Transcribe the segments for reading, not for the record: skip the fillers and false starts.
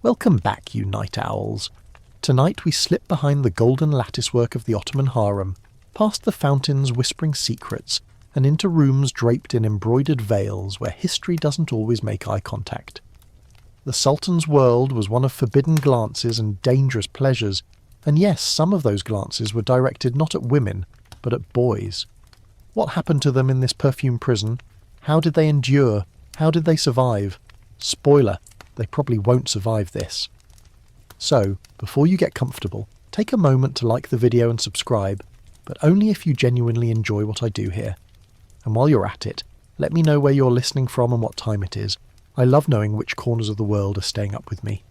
Welcome back, you night owls. Tonight we slip behind the golden latticework of the Ottoman harem, past the fountains whispering secrets, and into rooms draped in embroidered veils where history doesn't always make eye contact. The Sultan's world was one of forbidden glances and dangerous pleasures, and yes, some of those glances were directed not at women, but at boys. What happened to them in this perfume prison? How did they endure? How did they survive? Spoiler, they probably won't survive this. So, before you get comfortable, take a moment to like the video and subscribe, but only if you genuinely enjoy what I do here. And while you're at it, let me know where you're listening from and what time it is. I love knowing which corners of the world are staying up with me.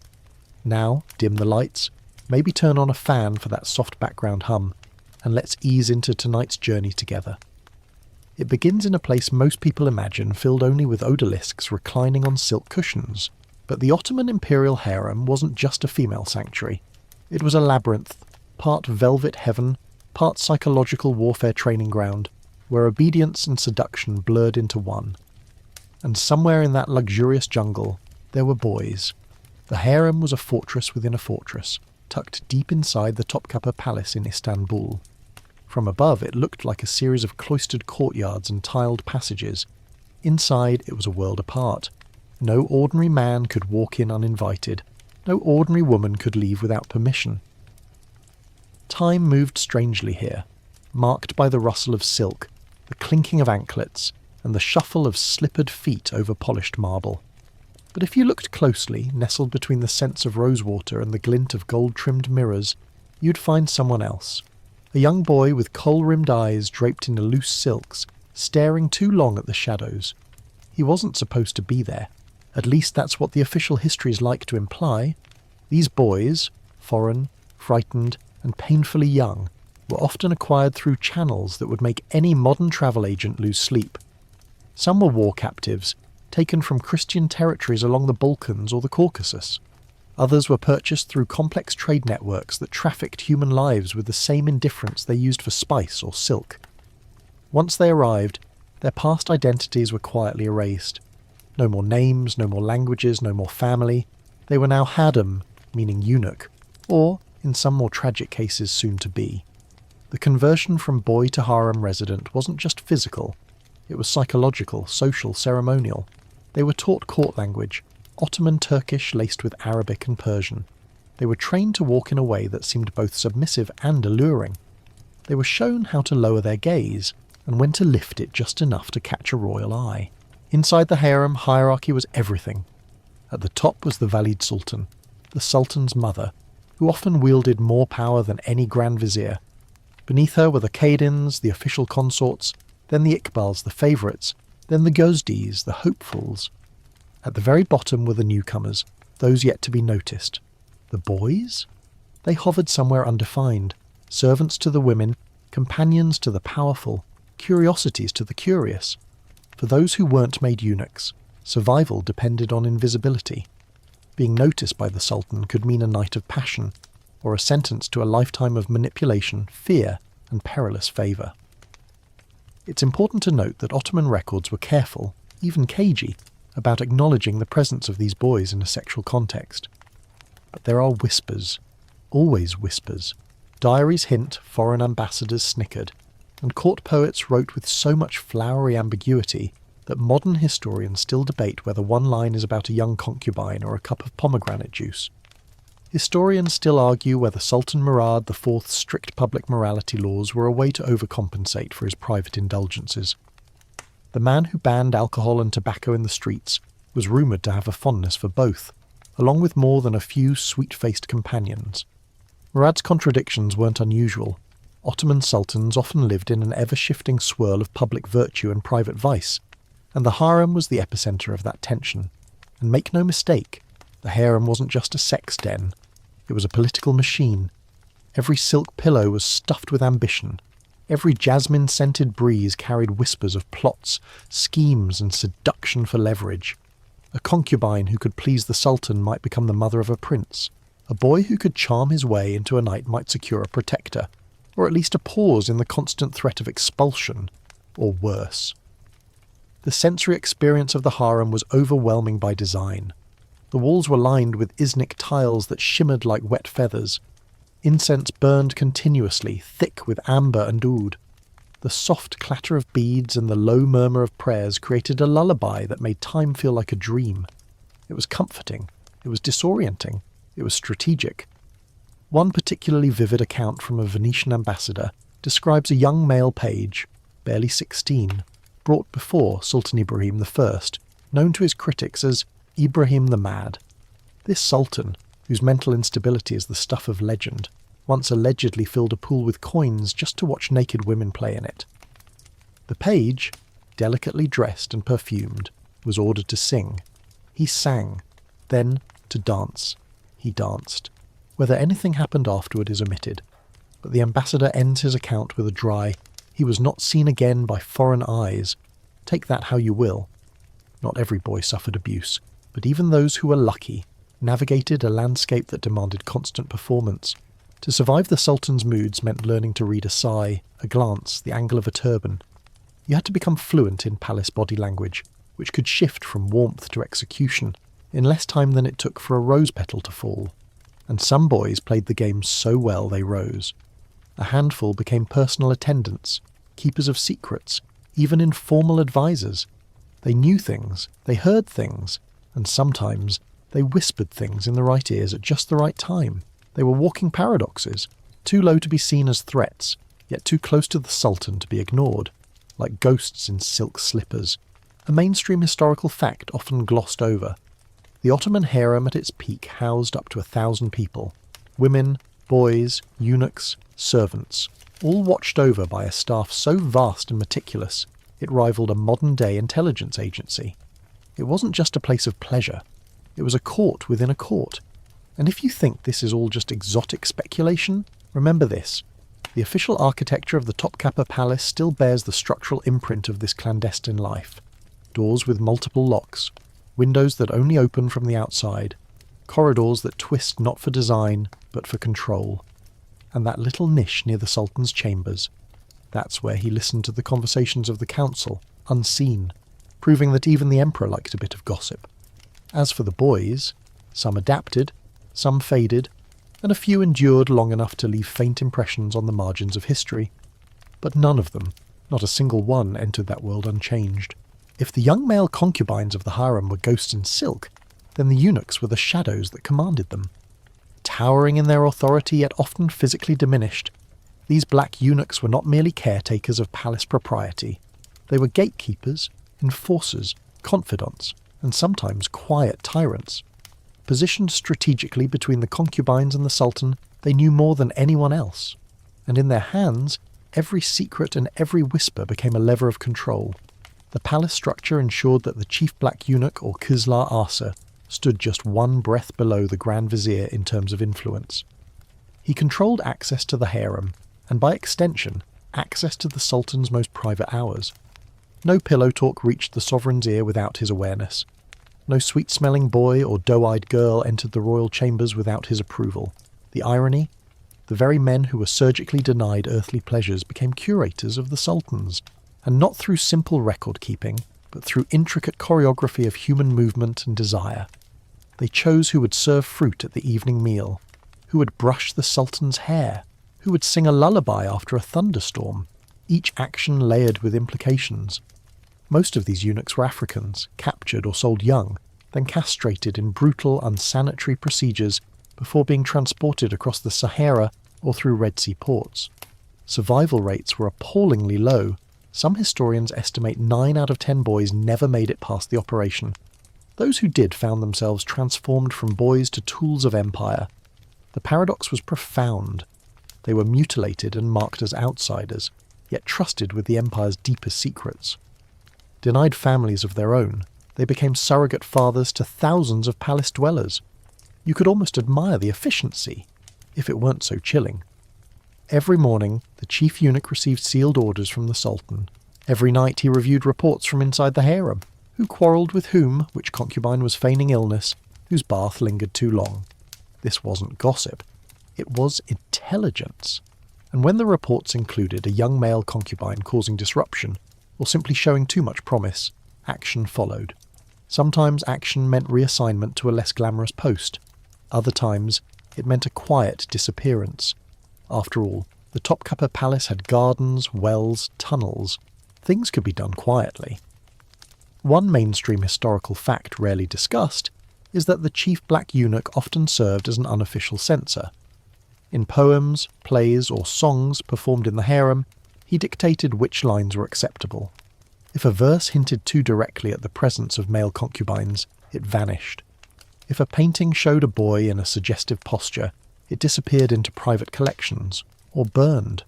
Now, dim the lights, maybe turn on a fan for that soft background hum, and let's ease into tonight's journey together. It begins in a place most people imagine filled only with odalisques reclining on silk cushions. But the Ottoman imperial harem wasn't just a female sanctuary. It was a labyrinth, part velvet heaven, part psychological warfare training ground, where obedience and seduction blurred into one. And somewhere in that luxurious jungle, there were boys. The harem was a fortress within a fortress, tucked deep inside the Topkapi Palace in Istanbul. From above it looked like a series of cloistered courtyards and tiled passages. Inside it was a world apart. No ordinary man could walk in uninvited. No ordinary woman could leave without permission. Time moved strangely here, marked by the rustle of silk, the clinking of anklets, and the shuffle of slippered feet over polished marble. But if you looked closely, nestled between the scents of rosewater and the glint of gold-trimmed mirrors, you'd find someone else. A young boy with kohl-rimmed eyes draped in loose silks, staring too long at the shadows. He wasn't supposed to be there. At least that's what the official histories like to imply. These boys, foreign, frightened, and painfully young, were often acquired through channels that would make any modern travel agent lose sleep. Some were war captives, taken from Christian territories along the Balkans or the Caucasus. Others were purchased through complex trade networks that trafficked human lives with the same indifference they used for spice or silk. Once they arrived, their past identities were quietly erased. No more names, no more languages, no more family. They were now Hadam, meaning eunuch, or, in some more tragic cases, soon to be. The conversion from boy to harem resident wasn't just physical. It was psychological, social, ceremonial. They were taught court language, Ottoman Turkish laced with Arabic and Persian. They were trained to walk in a way that seemed both submissive and alluring. They were shown how to lower their gaze, and when to lift it just enough to catch a royal eye. Inside the harem, hierarchy was everything. At the top was the Valid Sultan, the Sultan's mother, who often wielded more power than any Grand Vizier. Beneath her were the Cadins, the official consorts, then the Iqbals, the favourites, then the Gozdis, the hopefuls. At the very bottom were the newcomers, those yet to be noticed. The boys? They hovered somewhere undefined, servants to the women, companions to the powerful, curiosities to the curious. For those who weren't made eunuchs, survival depended on invisibility. Being noticed by the Sultan could mean a night of passion, or a sentence to a lifetime of manipulation, fear, and perilous favour. It's important to note that Ottoman records were careful, even cagey, about acknowledging the presence of these boys in a sexual context. But there are whispers, always whispers. Diaries hint, foreign ambassadors snickered, and court poets wrote with so much flowery ambiguity that modern historians still debate whether one line is about a young concubine or a cup of pomegranate juice. Historians still argue whether Sultan Murad IV's strict public morality laws were a way to overcompensate for his private indulgences. The man who banned alcohol and tobacco in the streets was rumoured to have a fondness for both, along with more than a few sweet-faced companions. Murad's contradictions weren't unusual. Ottoman sultans often lived in an ever-shifting swirl of public virtue and private vice, and the harem was the epicentre of that tension. And make no mistake, the harem wasn't just a sex den. It was a political machine. Every silk pillow was stuffed with ambition. Every jasmine-scented breeze carried whispers of plots, schemes, and seduction for leverage. A concubine who could please the sultan might become the mother of a prince. A boy who could charm his way into a night might secure a protector, or at least a pause in the constant threat of expulsion, or worse. The sensory experience of the harem was overwhelming by design. The walls were lined with Iznik tiles that shimmered like wet feathers. Incense burned continuously, thick with amber and oud. The soft clatter of beads and the low murmur of prayers created a lullaby that made time feel like a dream. It was comforting. It was disorienting. It was strategic. One particularly vivid account from a Venetian ambassador describes a young male page, barely 16, brought before Sultan Ibrahim I, known to his critics as Ibrahim the Mad. This sultan, whose mental instability is the stuff of legend, once allegedly filled a pool with coins just to watch naked women play in it. The page, delicately dressed and perfumed, was ordered to sing. He sang. Then, to dance. He danced. Whether anything happened afterward is omitted, but the ambassador ends his account with a dry, "He was not seen again by foreign eyes. Take that how you will." Not every boy suffered abuse, but even those who were lucky navigated a landscape that demanded constant performance. To survive the Sultan's moods meant learning to read a sigh, a glance, the angle of a turban. You had to become fluent in palace body language, which could shift from warmth to execution in less time than it took for a rose petal to fall. And some boys played the game so well they rose. A handful became personal attendants, keepers of secrets, even informal advisors. They knew things, they heard things, and sometimes they whispered things in the right ears at just the right time. They were walking paradoxes, too low to be seen as threats, yet too close to the Sultan to be ignored, like ghosts in silk slippers, a mainstream historical fact often glossed over. The Ottoman harem at its peak housed up to 1,000 people, women, boys, eunuchs, servants, all watched over by a staff so vast and meticulous it rivaled a modern-day intelligence agency. It wasn't just a place of pleasure. It was a court within a court. And if you think this is all just exotic speculation, remember this. The official architecture of the Topkapi Palace still bears the structural imprint of this clandestine life. Doors with multiple locks, windows that only open from the outside, corridors that twist not for design, but for control. And that little niche near the Sultan's chambers. That's where he listened to the conversations of the council, unseen, proving that even the emperor liked a bit of gossip. As for the boys, some adapted, some faded, and a few endured long enough to leave faint impressions on the margins of history. But none of them, not a single one, entered that world unchanged. If the young male concubines of the harem were ghosts in silk, then the eunuchs were the shadows that commanded them. Towering in their authority yet often physically diminished, these black eunuchs were not merely caretakers of palace propriety. They were gatekeepers, enforcers, confidants, and sometimes quiet tyrants. Positioned strategically between the concubines and the Sultan, they knew more than anyone else. And in their hands, every secret and every whisper became a lever of control. The palace structure ensured that the chief black eunuch, or Kizlar Asa, stood just one breath below the Grand Vizier in terms of influence. He controlled access to the harem, and by extension, access to the Sultan's most private hours. No pillow talk reached the sovereign's ear without his awareness. No sweet-smelling boy or doe-eyed girl entered the royal chambers without his approval. The irony? The very men who were surgically denied earthly pleasures became curators of the sultans, and not through simple record-keeping, but through intricate choreography of human movement and desire. They chose who would serve fruit at the evening meal, who would brush the sultan's hair, who would sing a lullaby after a thunderstorm, each action layered with implications. Most of these eunuchs were Africans, captured or sold young, then castrated in brutal, unsanitary procedures before being transported across the Sahara or through Red Sea ports. Survival rates were appallingly low. Some historians estimate 9 out of 10 boys never made it past the operation. Those who did found themselves transformed from boys to tools of empire. The paradox was profound. They were mutilated and marked as outsiders, yet trusted with the empire's deepest secrets. Denied families of their own, they became surrogate fathers to thousands of palace dwellers. You could almost admire the efficiency, if it weren't so chilling. Every morning, the chief eunuch received sealed orders from the Sultan. Every night he reviewed reports from inside the harem, who quarrelled with whom, which concubine was feigning illness, whose bath lingered too long. This wasn't gossip. It was intelligence. And when the reports included a young male concubine causing disruption, or simply showing too much promise, action followed. Sometimes action meant reassignment to a less glamorous post. Other times, it meant a quiet disappearance. After all, the Topkapi Palace had gardens, wells, tunnels. Things could be done quietly. One mainstream historical fact rarely discussed is that the chief black eunuch often served as an unofficial censor. In poems, plays, or songs performed in the harem, he dictated which lines were acceptable. If a verse hinted too directly at the presence of male concubines, it vanished. If a painting showed a boy in a suggestive posture, it disappeared into private collections, or burned.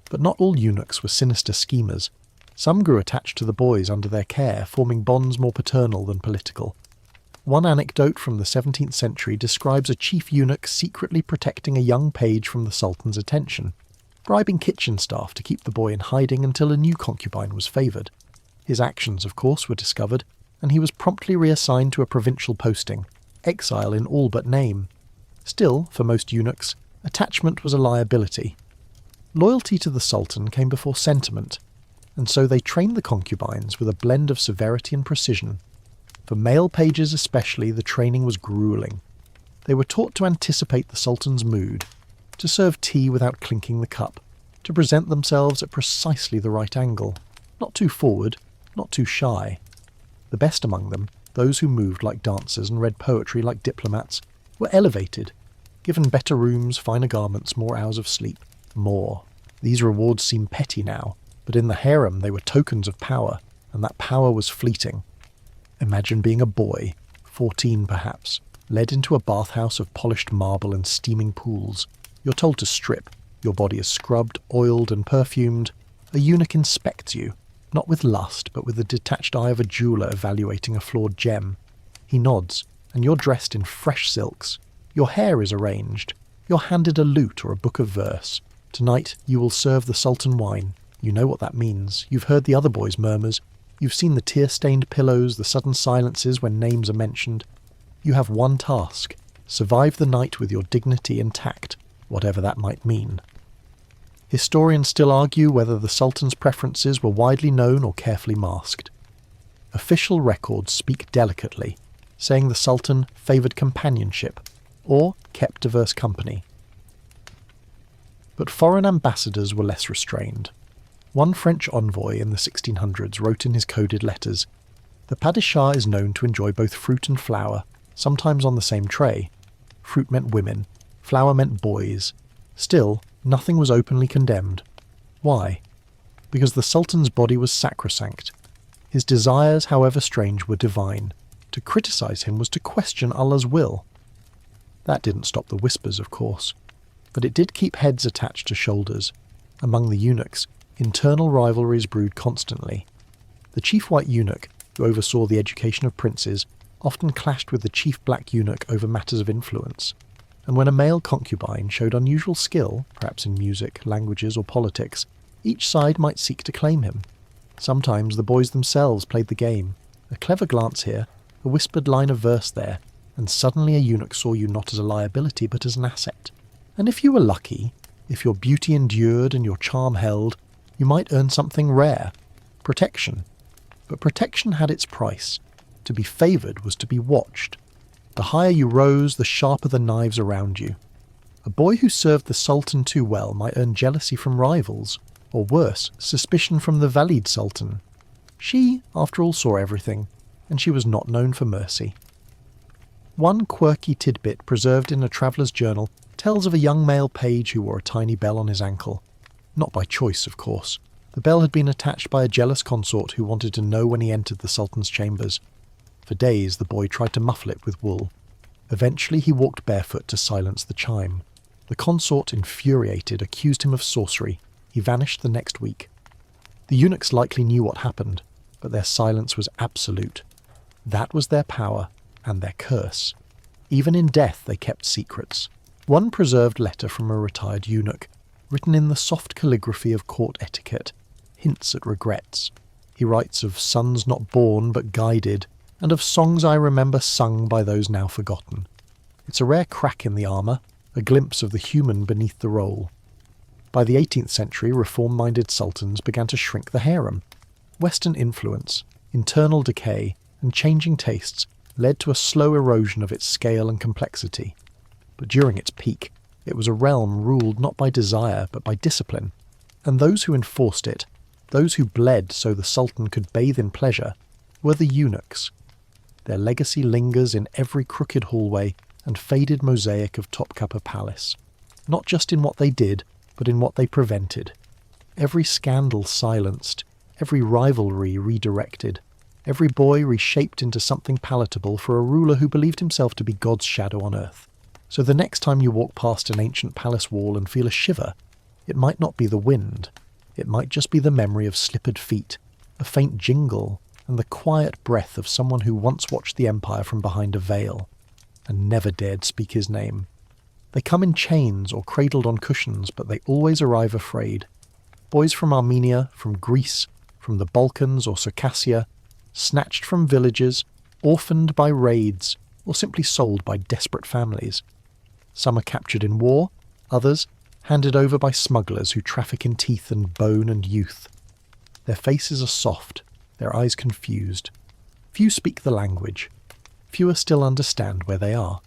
But not all eunuchs were sinister schemers. Some grew attached to the boys under their care, forming bonds more paternal than political. One anecdote from the 17th century describes a chief eunuch secretly protecting a young page from the Sultan's attention, bribing kitchen staff to keep the boy in hiding until a new concubine was favoured. His actions, of course, were discovered, and he was promptly reassigned to a provincial posting, exile in all but name. Still, for most eunuchs, attachment was a liability. Loyalty to the Sultan came before sentiment, and so they trained the concubines with a blend of severity and precision. For male pages especially, the training was gruelling. They were taught to anticipate the Sultan's mood, to serve tea without clinking the cup, to present themselves at precisely the right angle, not too forward, not too shy. The best among them, those who moved like dancers and read poetry like diplomats, were elevated, given better rooms, finer garments, more hours of sleep, more. These rewards seem petty now, but in the harem they were tokens of power, and that power was fleeting. Imagine being a boy, 14 perhaps, led into a bathhouse of polished marble and steaming pools. You're told to strip. Your body is scrubbed, oiled, and perfumed. A eunuch inspects you, not with lust, but with the detached eye of a jeweller evaluating a flawed gem. He nods, and you're dressed in fresh silks. Your hair is arranged. You're handed a lute or a book of verse. Tonight you will serve the Sultan wine. You know what that means. You've heard the other boys' murmurs. You've seen the tear-stained pillows, the sudden silences when names are mentioned. You have one task: survive the night with your dignity intact, whatever that might mean. Historians still argue whether the Sultan's preferences were widely known or carefully masked. Official records speak delicately, saying the Sultan favoured companionship, or kept diverse company. But foreign ambassadors were less restrained. One French envoy in the 1600s wrote in his coded letters, "The Padishah is known to enjoy both fruit and flour, sometimes on the same tray. Fruit meant women, flour meant boys. Still, nothing was openly condemned. Why? Because the Sultan's body was sacrosanct. His desires, however strange, were divine. To criticize him was to question Allah's will." That didn't stop the whispers, of course, but it did keep heads attached to shoulders. Among the eunuchs, internal rivalries brewed constantly. The chief white eunuch, who oversaw the education of princes, often clashed with the chief black eunuch over matters of influence. And when a male concubine showed unusual skill, perhaps in music, languages, or politics, each side might seek to claim him. Sometimes the boys themselves played the game. A clever glance here, a whispered line of verse there, and suddenly a eunuch saw you not as a liability but as an asset. And if you were lucky, if your beauty endured and your charm held, you might earn something rare: protection. But protection had its price. To be favoured was to be watched. The higher you rose, the sharper the knives around you. A boy who served the Sultan too well might earn jealousy from rivals, or worse, suspicion from the Valid Sultan. She, after all, saw everything, and she was not known for mercy. One quirky tidbit preserved in a traveller's journal tells of a young male page who wore a tiny bell on his ankle. Not by choice, of course. The bell had been attached by a jealous consort who wanted to know when he entered the Sultan's chambers. For days the boy tried to muffle it with wool. Eventually he walked barefoot to silence the chime. The consort, infuriated, accused him of sorcery. He vanished the next week. The eunuchs likely knew what happened, but their silence was absolute. That was their power and their curse. Even in death they kept secrets. One preserved letter from a retired eunuch, written in the soft calligraphy of court etiquette, hints at regrets. He writes of sons not born but guided, and of songs I remember sung by those now forgotten. It's a rare crack in the armour, a glimpse of the human beneath the role. By the 18th century, reform-minded sultans began to shrink the harem. Western influence, internal decay, and changing tastes led to a slow erosion of its scale and complexity. But during its peak, it was a realm ruled not by desire but by discipline, and those who enforced it, those who bled so the Sultan could bathe in pleasure, were the eunuchs. Their legacy lingers in every crooked hallway and faded mosaic of Topkapi Palace, not just in what they did, but in what they prevented. Every scandal silenced, every rivalry redirected, every boy reshaped into something palatable for a ruler who believed himself to be God's shadow on earth. So the next time you walk past an ancient palace wall and feel a shiver, it might not be the wind. It might just be the memory of slippered feet, a faint jingle, and the quiet breath of someone who once watched the empire from behind a veil, and never dared speak his name. They come in chains or cradled on cushions, but they always arrive afraid. Boys from Armenia, from Greece, from the Balkans or Circassia, snatched from villages, orphaned by raids, or simply sold by desperate families. Some are captured in war, others handed over by smugglers who traffic in teeth and bone and youth. Their faces are soft, their eyes confused. Few speak the language. Fewer still understand where they are.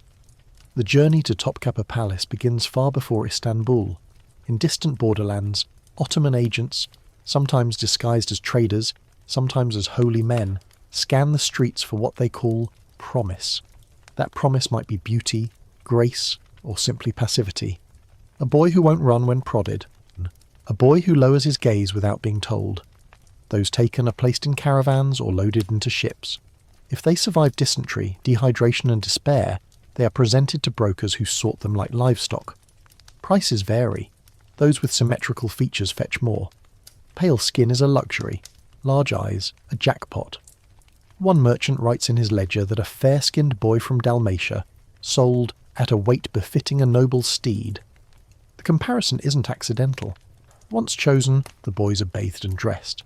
The journey to Topkapi Palace begins far before Istanbul. In distant borderlands, Ottoman agents, sometimes disguised as traders, sometimes as holy men, scan the streets for what they call promise. That promise might be beauty, grace, or simply passivity. A boy who won't run when prodded. A boy who lowers his gaze without being told. Those taken are placed in caravans or loaded into ships. If they survive dysentery, dehydration and despair, they are presented to brokers who sort them like livestock. Prices vary. Those with symmetrical features fetch more. Pale skin is a luxury. Large eyes, a jackpot. One merchant writes in his ledger that a fair-skinned boy from Dalmatia sold at a weight befitting a noble steed. The comparison isn't accidental. Once chosen, the boys are bathed and dressed.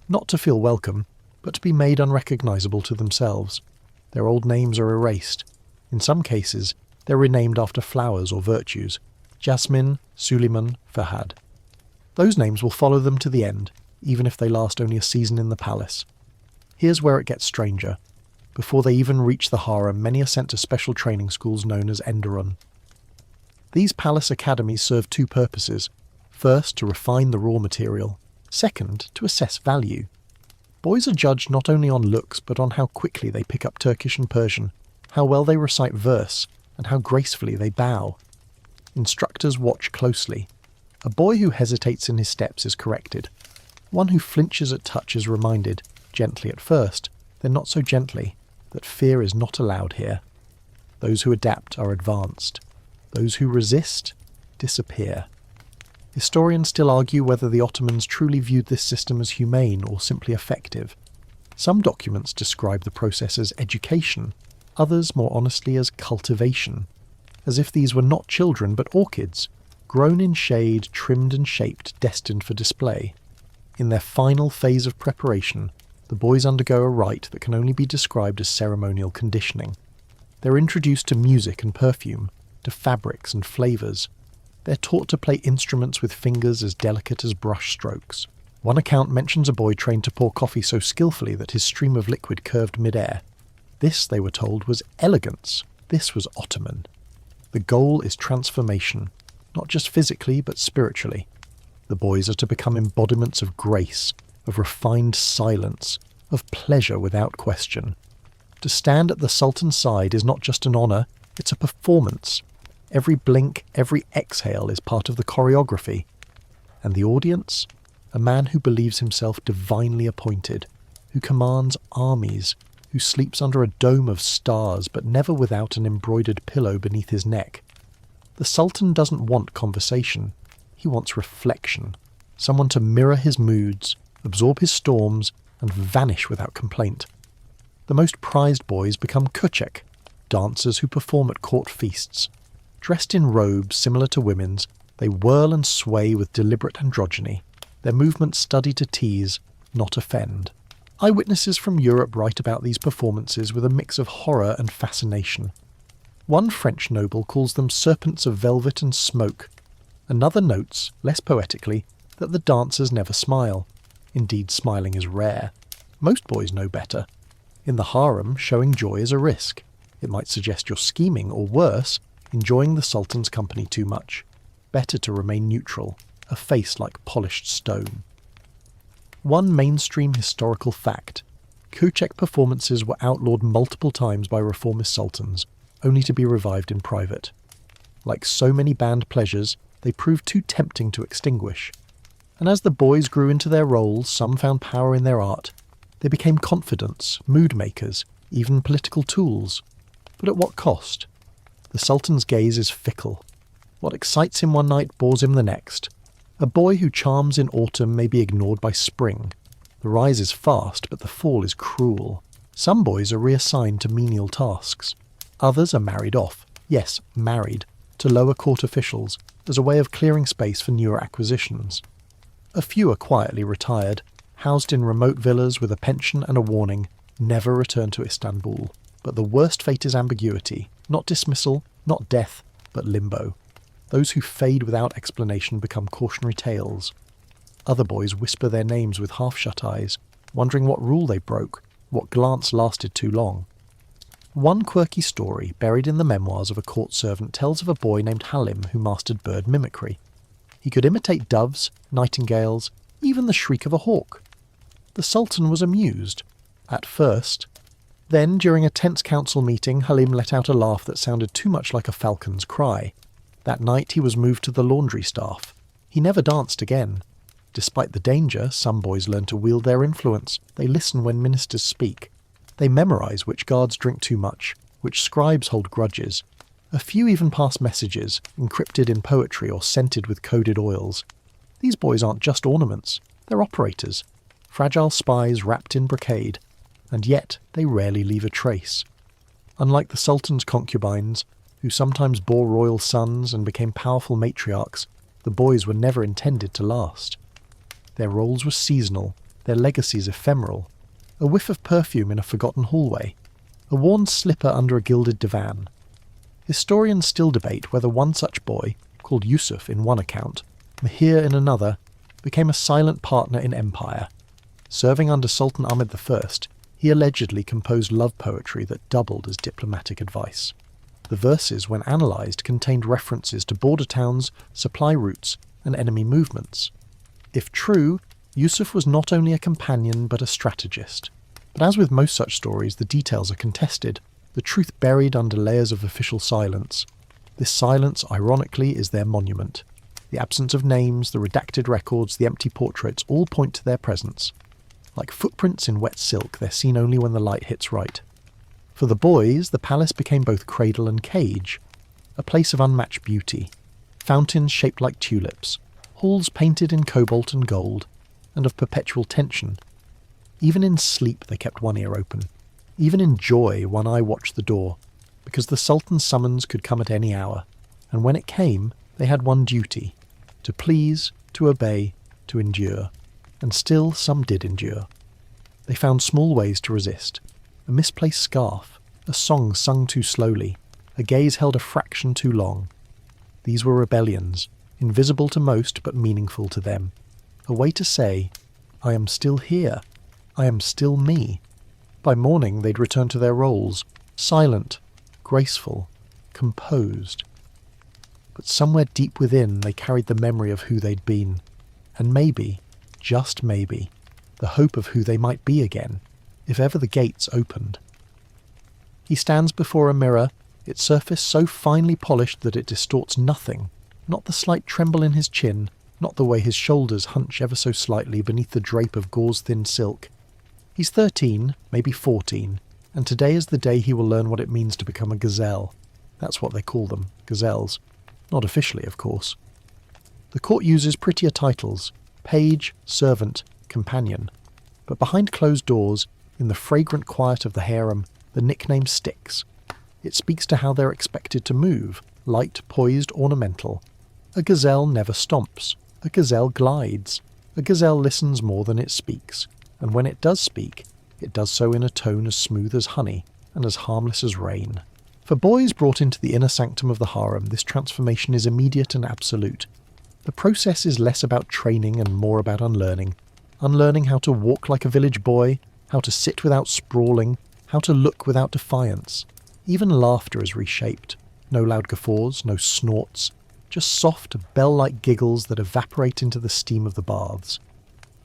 Not to feel welcome, but to be made unrecognisable to themselves. Their old names are erased. In some cases, they're renamed after flowers or virtues. Jasmine, Suleiman, Fahad. Those names will follow them to the end, even if they last only a season in the palace. Here's where it gets stranger. Before they even reach the harem, many are sent to special training schools known as Enderun. These palace academies serve two purposes. First, to refine the raw material. Second, to assess value. Boys are judged not only on looks, but on how quickly they pick up Turkish and Persian, how well they recite verse, and how gracefully they bow. Instructors watch closely. A boy who hesitates in his steps is corrected. One who flinches at touch is reminded, gently at first, then not so gently, that fear is not allowed here. Those who adapt are advanced. Those who resist disappear. Historians still argue whether the Ottomans truly viewed this system as humane or simply effective. Some documents describe the process as education, others more honestly as cultivation, as if these were not children but orchids, grown in shade, trimmed and shaped, destined for display. In their final phase of preparation, the boys undergo a rite that can only be described as ceremonial conditioning. They're introduced to music and perfume, to fabrics and flavours. They're taught to play instruments with fingers as delicate as brush strokes. One account mentions a boy trained to pour coffee so skillfully that his stream of liquid curved mid-air. This, they were told, was elegance. This was Ottoman. The goal is transformation, not just physically but spiritually. The boys are to become embodiments of grace, of refined silence, of pleasure without question. To stand at the Sultan's side is not just an honour, it's a performance. Every blink, every exhale is part of the choreography. And the audience? A man who believes himself divinely appointed, who commands armies, who sleeps under a dome of stars but never without an embroidered pillow beneath his neck. The Sultan doesn't want conversation. He wants reflection. Someone to mirror his moods, absorb his storms, and vanish without complaint. The most prized boys become kuchek, dancers who perform at court feasts. Dressed in robes similar to women's, they whirl and sway with deliberate androgyny. Their movements studied to tease, not offend. Eyewitnesses from Europe write about these performances with a mix of horror and fascination. One French noble calls them serpents of velvet and smoke. Another notes, less poetically, that the dancers never smile. Indeed, smiling is rare. Most boys know better. In the harem, showing joy is a risk. It might suggest you're scheming, or worse, enjoying the Sultan's company too much. Better to remain neutral, a face like polished stone. One mainstream historical fact: Kochek performances were outlawed multiple times by reformist sultans, only to be revived in private. Like so many banned pleasures, they proved too tempting to extinguish. And as the boys grew into their roles, some found power in their art. They became confidants, mood makers, even political tools. But at what cost? The Sultan's gaze is fickle. What excites him one night bores him the next. A boy who charms in autumn may be ignored by spring. The rise is fast, but the fall is cruel. Some boys are reassigned to menial tasks. Others are married off, yes, married, to lower court officials, as a way of clearing space for newer acquisitions. A few are quietly retired, housed in remote villas with a pension and a warning, never return to Istanbul. But the worst fate is ambiguity, not dismissal, not death, but limbo. Those who fade without explanation become cautionary tales. Other boys whisper their names with half-shut eyes, wondering what rule they broke, what glance lasted too long. One quirky story, buried in the memoirs of a court servant, tells of a boy named Halim who mastered bird mimicry. He could imitate doves, nightingales, even the shriek of a hawk. The Sultan was amused, at first. Then, during a tense council meeting, Halim let out a laugh that sounded too much like a falcon's cry. That night he was moved to the laundry staff. He never danced again. Despite the danger, some boys learn to wield their influence. They listen when ministers speak. They memorize which guards drink too much, which scribes hold grudges. A few even pass messages, encrypted in poetry or scented with coded oils. These boys aren't just ornaments, they're operators, fragile spies wrapped in brocade, and yet they rarely leave a trace. Unlike the Sultan's concubines, who sometimes bore royal sons and became powerful matriarchs, the boys were never intended to last. Their roles were seasonal, their legacies ephemeral. A whiff of perfume in a forgotten hallway, a worn slipper under a gilded divan. Historians still debate whether one such boy, called Yusuf in one account, Mahir in another, became a silent partner in empire. Serving under Sultan Ahmed I, he allegedly composed love poetry that doubled as diplomatic advice. The verses, when analysed, contained references to border towns, supply routes, and enemy movements. If true, Yusuf was not only a companion but a strategist. But as with most such stories, the details are contested, the truth buried under layers of official silence. This silence, ironically, is their monument. The absence of names, the redacted records, the empty portraits all point to their presence. Like footprints in wet silk, they're seen only when the light hits right. For the boys, the palace became both cradle and cage, a place of unmatched beauty. Fountains shaped like tulips, halls painted in cobalt and gold, and of perpetual tension. Even in sleep they kept one ear open. Even in joy one eye watched the door, because the Sultan's summons could come at any hour, and when it came they had one duty: to please, to obey, to endure. And still some did endure. They found small ways to resist. A misplaced scarf, a song sung too slowly, a gaze held a fraction too long. These were rebellions, invisible to most but meaningful to them. A way to say, I am still here, I am still me. By morning they'd return to their roles, silent, graceful, composed. But somewhere deep within they carried the memory of who they'd been, and maybe, just maybe, the hope of who they might be again, if ever the gates opened. He stands before a mirror, its surface so finely polished that it distorts nothing, not the slight tremble in his chin, not the way his shoulders hunch ever so slightly beneath the drape of gauze-thin silk. He's 13, maybe 14, and today is the day he will learn what it means to become a gazelle. That's what they call them, gazelles. Not officially, of course. The court uses prettier titles: page, servant, companion. But behind closed doors, in the fragrant quiet of the harem, the nickname sticks. It speaks to how they're expected to move, light, poised, ornamental. A gazelle never stomps. A gazelle glides. A gazelle listens more than it speaks, and when it does speak, it does so in a tone as smooth as honey and as harmless as rain. For boys brought into the inner sanctum of the harem, this transformation is immediate and absolute. The process is less about training and more about unlearning. Unlearning how to walk like a village boy, how to sit without sprawling, how to look without defiance. Even laughter is reshaped. No loud guffaws, no snorts, just soft, bell-like giggles that evaporate into the steam of the baths.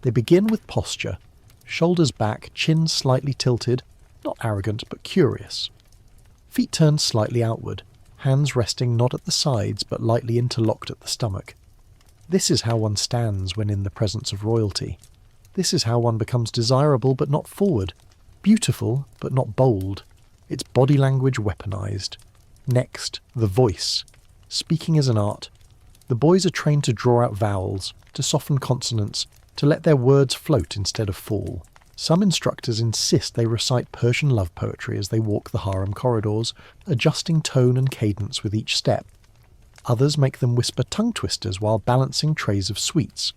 They begin with posture, shoulders back, chin slightly tilted, not arrogant but curious. Feet turned slightly outward, hands resting not at the sides but lightly interlocked at the stomach. This is how one stands when in the presence of royalty. This is how one becomes desirable but not forward, beautiful but not bold, its body language weaponized. Next, the voice. Speaking is an art. The boys are trained to draw out vowels, to soften consonants, to let their words float instead of fall. Some instructors insist they recite Persian love poetry as they walk the harem corridors, adjusting tone and cadence with each step. Others make them whisper tongue twisters while balancing trays of sweets.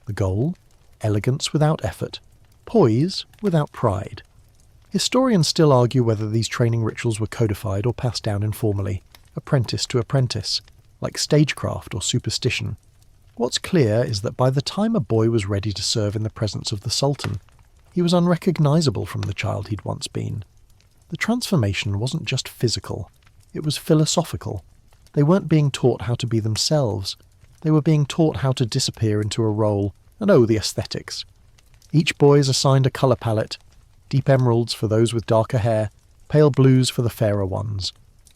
The goal? Elegance without effort. Poise without pride. Historians still argue whether these training rituals were codified or passed down informally, apprentice to apprentice, like stagecraft or superstition. What's clear is that by the time a boy was ready to serve in the presence of the Sultan, he was unrecognisable from the child he'd once been. The transformation wasn't just physical, it was philosophical. They weren't being taught how to be themselves, they were being taught how to disappear into a role, and the aesthetics. Each boy is assigned a colour palette, deep emeralds for those with darker hair, pale blues for the fairer ones.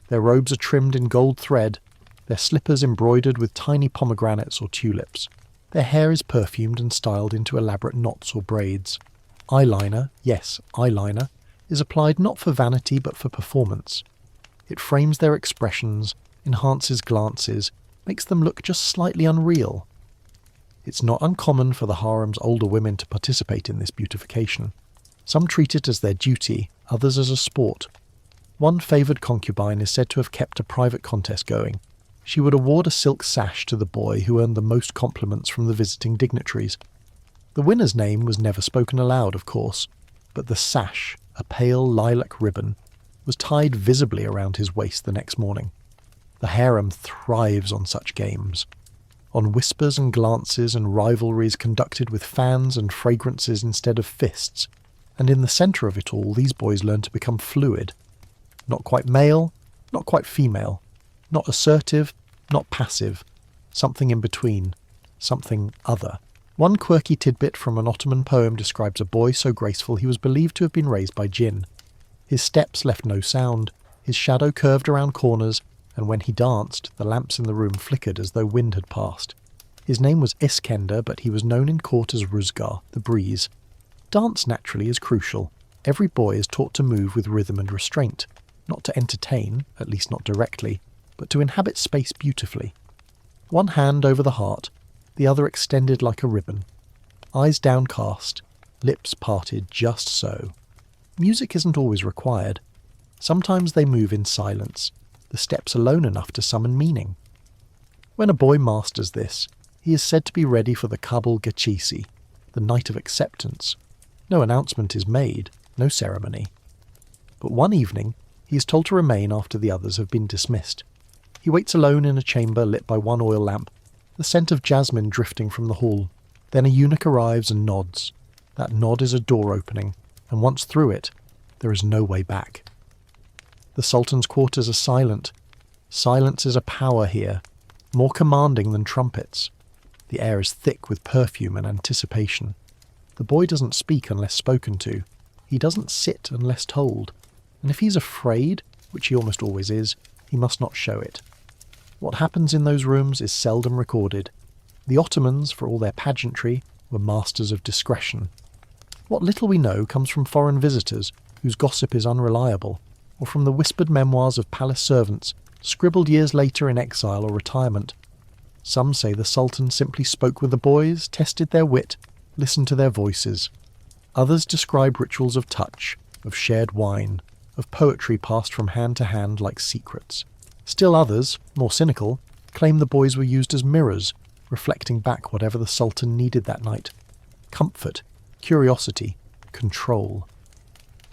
Their robes are trimmed in gold thread, their slippers embroidered with tiny pomegranates or tulips. Their hair is perfumed and styled into elaborate knots or braids. Eyeliner, yes, eyeliner, is applied not for vanity but for performance. It frames their expressions, enhances glances, makes them look just slightly unreal. It's not uncommon for the harem's older women to participate in this beautification. Some treat it as their duty, others as a sport. One favoured concubine is said to have kept a private contest going. She would award a silk sash to the boy who earned the most compliments from the visiting dignitaries. The winner's name was never spoken aloud, of course, but the sash, a pale lilac ribbon, was tied visibly around his waist the next morning. The harem thrives on such games, on whispers and glances and rivalries conducted with fans and fragrances instead of fists, and in the centre of it all these boys learn to become fluid. Not quite male, not quite female, not assertive, not passive, something in between, something other. One quirky tidbit from an Ottoman poem describes a boy so graceful he was believed to have been raised by jinn. His steps left no sound, his shadow curved around corners, and when he danced, the lamps in the room flickered as though wind had passed. His name was Iskender, but he was known in court as Ruzgar, the breeze. Dance, naturally, is crucial. Every boy is taught to move with rhythm and restraint, not to entertain, at least not directly, but to inhabit space beautifully. One hand over the heart, the other extended like a ribbon. Eyes downcast, lips parted just so. Music isn't always required. Sometimes they move in silence, the steps alone enough to summon meaning. When a boy masters this, he is said to be ready for the Kabul Gachisi, the night of acceptance. No announcement is made, no ceremony. But one evening, he is told to remain after the others have been dismissed. He waits alone in a chamber lit by one oil lamp, the scent of jasmine drifting from the hall. Then a eunuch arrives and nods. That nod is a door opening, and once through it, there is no way back. The Sultan's quarters are silent. Silence is a power here, more commanding than trumpets. The air is thick with perfume and anticipation. The boy doesn't speak unless spoken to. He doesn't sit unless told. And if he's afraid, which he almost always is, he must not show it. What happens in those rooms is seldom recorded. The Ottomans, for all their pageantry, were masters of discretion. What little we know comes from foreign visitors, whose gossip is unreliable, or from the whispered memoirs of palace servants, scribbled years later in exile or retirement. Some say the Sultan simply spoke with the boys, tested their wit, listened to their voices. Others describe rituals of touch, of shared wine, of poetry passed from hand to hand like secrets. Still others, more cynical, claim the boys were used as mirrors, reflecting back whatever the Sultan needed that night. Comfort, curiosity, control.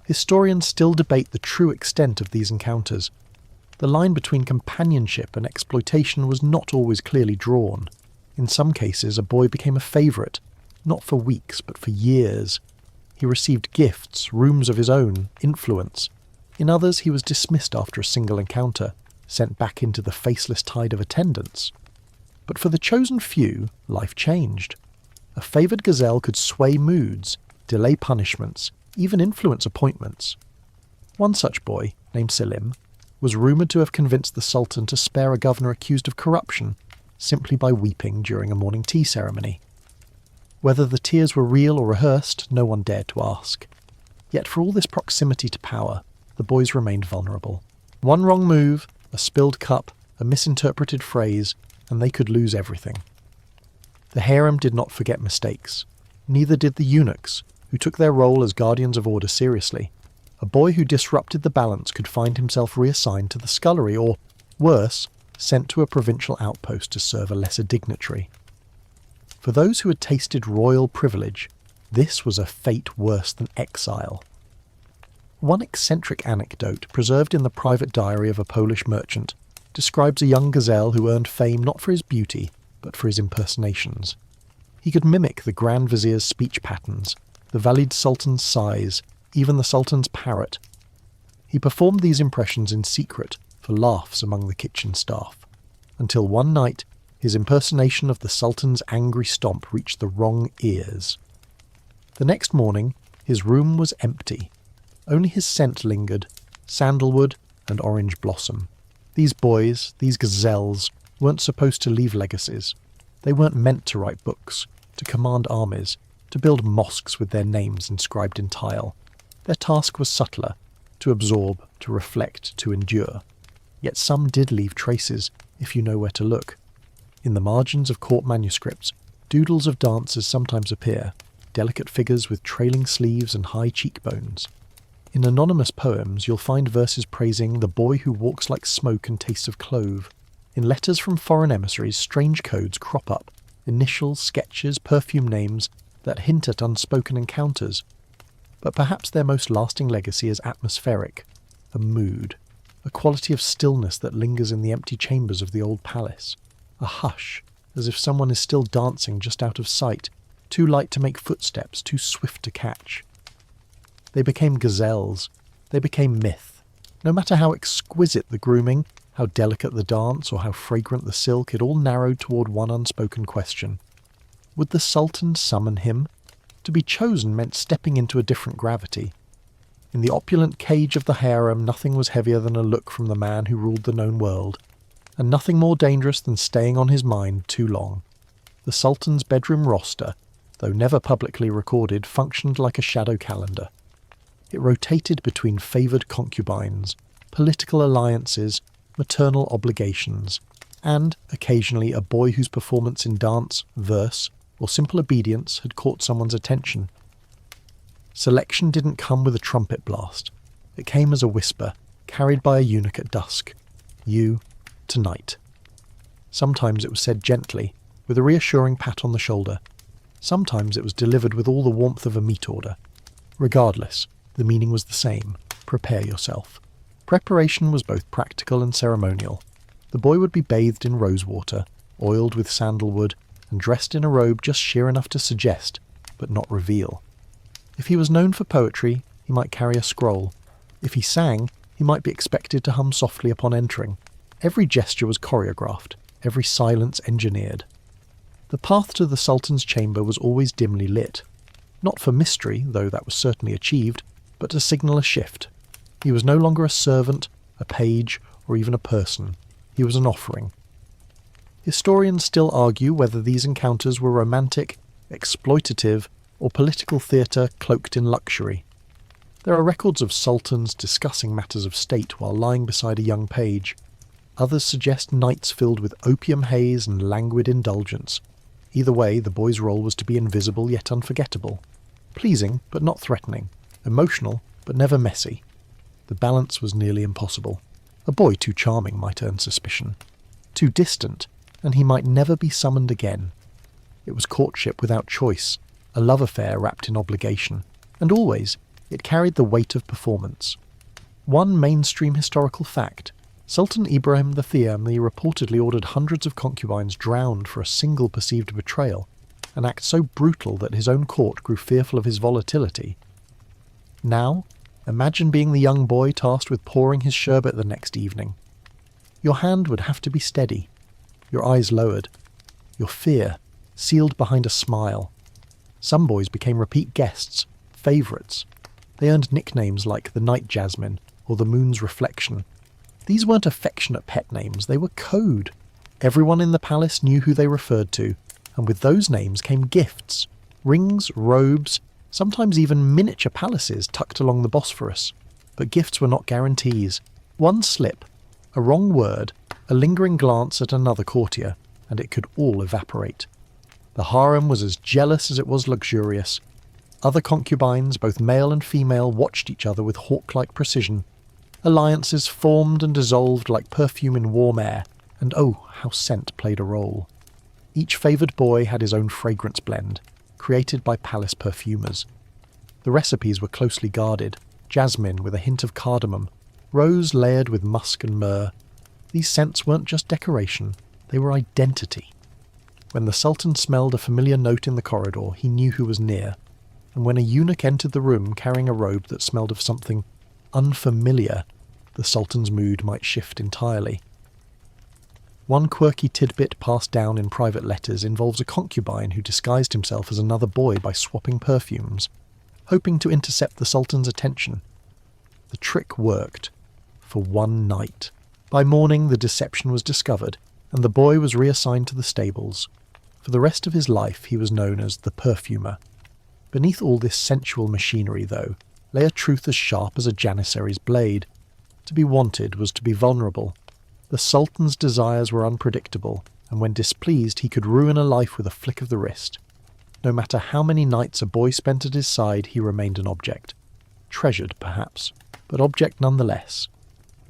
Historians still debate the true extent of these encounters. The line between companionship and exploitation was not always clearly drawn. In some cases, a boy became a favourite, not for weeks but for years. He received gifts, rooms of his own, influence. In others, he was dismissed after a single encounter, sent back into the faceless tide of attendance. But for the chosen few, life changed. A favoured gazelle could sway moods, delay punishments, even influence appointments. One such boy, named Selim, was rumoured to have convinced the Sultan to spare a governor accused of corruption simply by weeping during a morning tea ceremony. Whether the tears were real or rehearsed, no one dared to ask. Yet for all this proximity to power, the boys remained vulnerable. One wrong move, a spilled cup, a misinterpreted phrase, and they could lose everything. The harem did not forget mistakes. Neither did the eunuchs, who took their role as guardians of order seriously. A boy who disrupted the balance could find himself reassigned to the scullery or, worse, sent to a provincial outpost to serve a lesser dignitary. For those who had tasted royal privilege, this was a fate worse than exile. One eccentric anecdote, preserved in the private diary of a Polish merchant, describes a young gazelle who earned fame not for his beauty, but for his impersonations. He could mimic the Grand Vizier's speech patterns, the Valid Sultan's sighs, even the Sultan's parrot. He performed these impressions in secret for laughs among the kitchen staff, until one night his impersonation of the Sultan's angry stomp reached the wrong ears. The next morning his room was empty. Only his scent lingered, sandalwood and orange blossom. These boys, these gazelles, weren't supposed to leave legacies. They weren't meant to write books, to command armies, to build mosques with their names inscribed in tile. Their task was subtler, to absorb, to reflect, to endure. Yet some did leave traces, if you know where to look. In the margins of court manuscripts, doodles of dancers sometimes appear, delicate figures with trailing sleeves and high cheekbones. In anonymous poems, you'll find verses praising the boy who walks like smoke and tastes of clove. In letters from foreign emissaries, strange codes crop up, initials, sketches, perfume names that hint at unspoken encounters. But perhaps their most lasting legacy is atmospheric, a mood, a quality of stillness that lingers in the empty chambers of the old palace, a hush, as if someone is still dancing just out of sight, too light to make footsteps, too swift to catch. They became gazelles. They became myth. No matter how exquisite the grooming, how delicate the dance, or how fragrant the silk, it all narrowed toward one unspoken question. Would the Sultan summon him? To be chosen meant stepping into a different gravity. In the opulent cage of the harem, nothing was heavier than a look from the man who ruled the known world, and nothing more dangerous than staying on his mind too long. The Sultan's bedroom roster, though never publicly recorded, functioned like a shadow calendar. It rotated between favoured concubines, political alliances, maternal obligations, and, occasionally, a boy whose performance in dance, verse, or simple obedience had caught someone's attention. Selection didn't come with a trumpet blast. It came as a whisper, carried by a eunuch at dusk. You, tonight. Sometimes it was said gently, with a reassuring pat on the shoulder. Sometimes it was delivered with all the warmth of a meat order. Regardless, the meaning was the same. Prepare yourself. Preparation was both practical and ceremonial. The boy would be bathed in rosewater, oiled with sandalwood, and dressed in a robe just sheer enough to suggest, but not reveal. If he was known for poetry, he might carry a scroll. If he sang, he might be expected to hum softly upon entering. Every gesture was choreographed, every silence engineered. The path to the Sultan's chamber was always dimly lit. Not for mystery, though that was certainly achieved, but to signal a shift. He was no longer a servant, a page, or even a person. He was an offering. Historians still argue whether these encounters were romantic, exploitative, or political theatre cloaked in luxury. There are records of sultans discussing matters of state while lying beside a young page. Others suggest nights filled with opium haze and languid indulgence. Either way, the boy's role was to be invisible yet unforgettable. Pleasing, but not threatening. Emotional, but never messy. The balance was nearly impossible. A boy too charming might earn suspicion. Too distant, and he might never be summoned again. It was courtship without choice, a love affair wrapped in obligation, and always it carried the weight of performance. One mainstream historical fact: Sultan Ibrahim the Thiamli reportedly ordered hundreds of concubines drowned for a single perceived betrayal, an act so brutal that his own court grew fearful of his volatility Now, imagine being the young boy tasked with pouring his sherbet the next evening. Your hand would have to be steady, your eyes lowered, your fear sealed behind a smile. Some boys became repeat guests, favourites. They earned nicknames like the Night Jasmine or the Moon's Reflection. These weren't affectionate pet names, they were code. Everyone in the palace knew who they referred to, and with those names came gifts, rings, robes, sometimes even miniature palaces tucked along the Bosphorus. But gifts were not guarantees. One slip, a wrong word, a lingering glance at another courtier, and it could all evaporate. The harem was as jealous as it was luxurious. Other concubines, both male and female, watched each other with hawk-like precision. Alliances formed and dissolved like perfume in warm air, and oh, how scent played a role. Each favoured boy had his own fragrance blend, created by palace perfumers. The recipes were closely guarded, jasmine with a hint of cardamom, rose layered with musk and myrrh. These scents weren't just decoration, they were identity. When the Sultan smelled a familiar note in the corridor, he knew who was near, and when a eunuch entered the room carrying a robe that smelled of something unfamiliar, the Sultan's mood might shift entirely. One quirky tidbit passed down in private letters involves a concubine who disguised himself as another boy by swapping perfumes, hoping to intercept the Sultan's attention. The trick worked. For one night. By morning, the deception was discovered, and the boy was reassigned to the stables. For the rest of his life, he was known as the perfumer. Beneath all this sensual machinery, though, lay a truth as sharp as a janissary's blade. To be wanted was to be vulnerable. The Sultan's desires were unpredictable, and when displeased he could ruin a life with a flick of the wrist. No matter how many nights a boy spent at his side, he remained an object. Treasured, perhaps, but object nonetheless.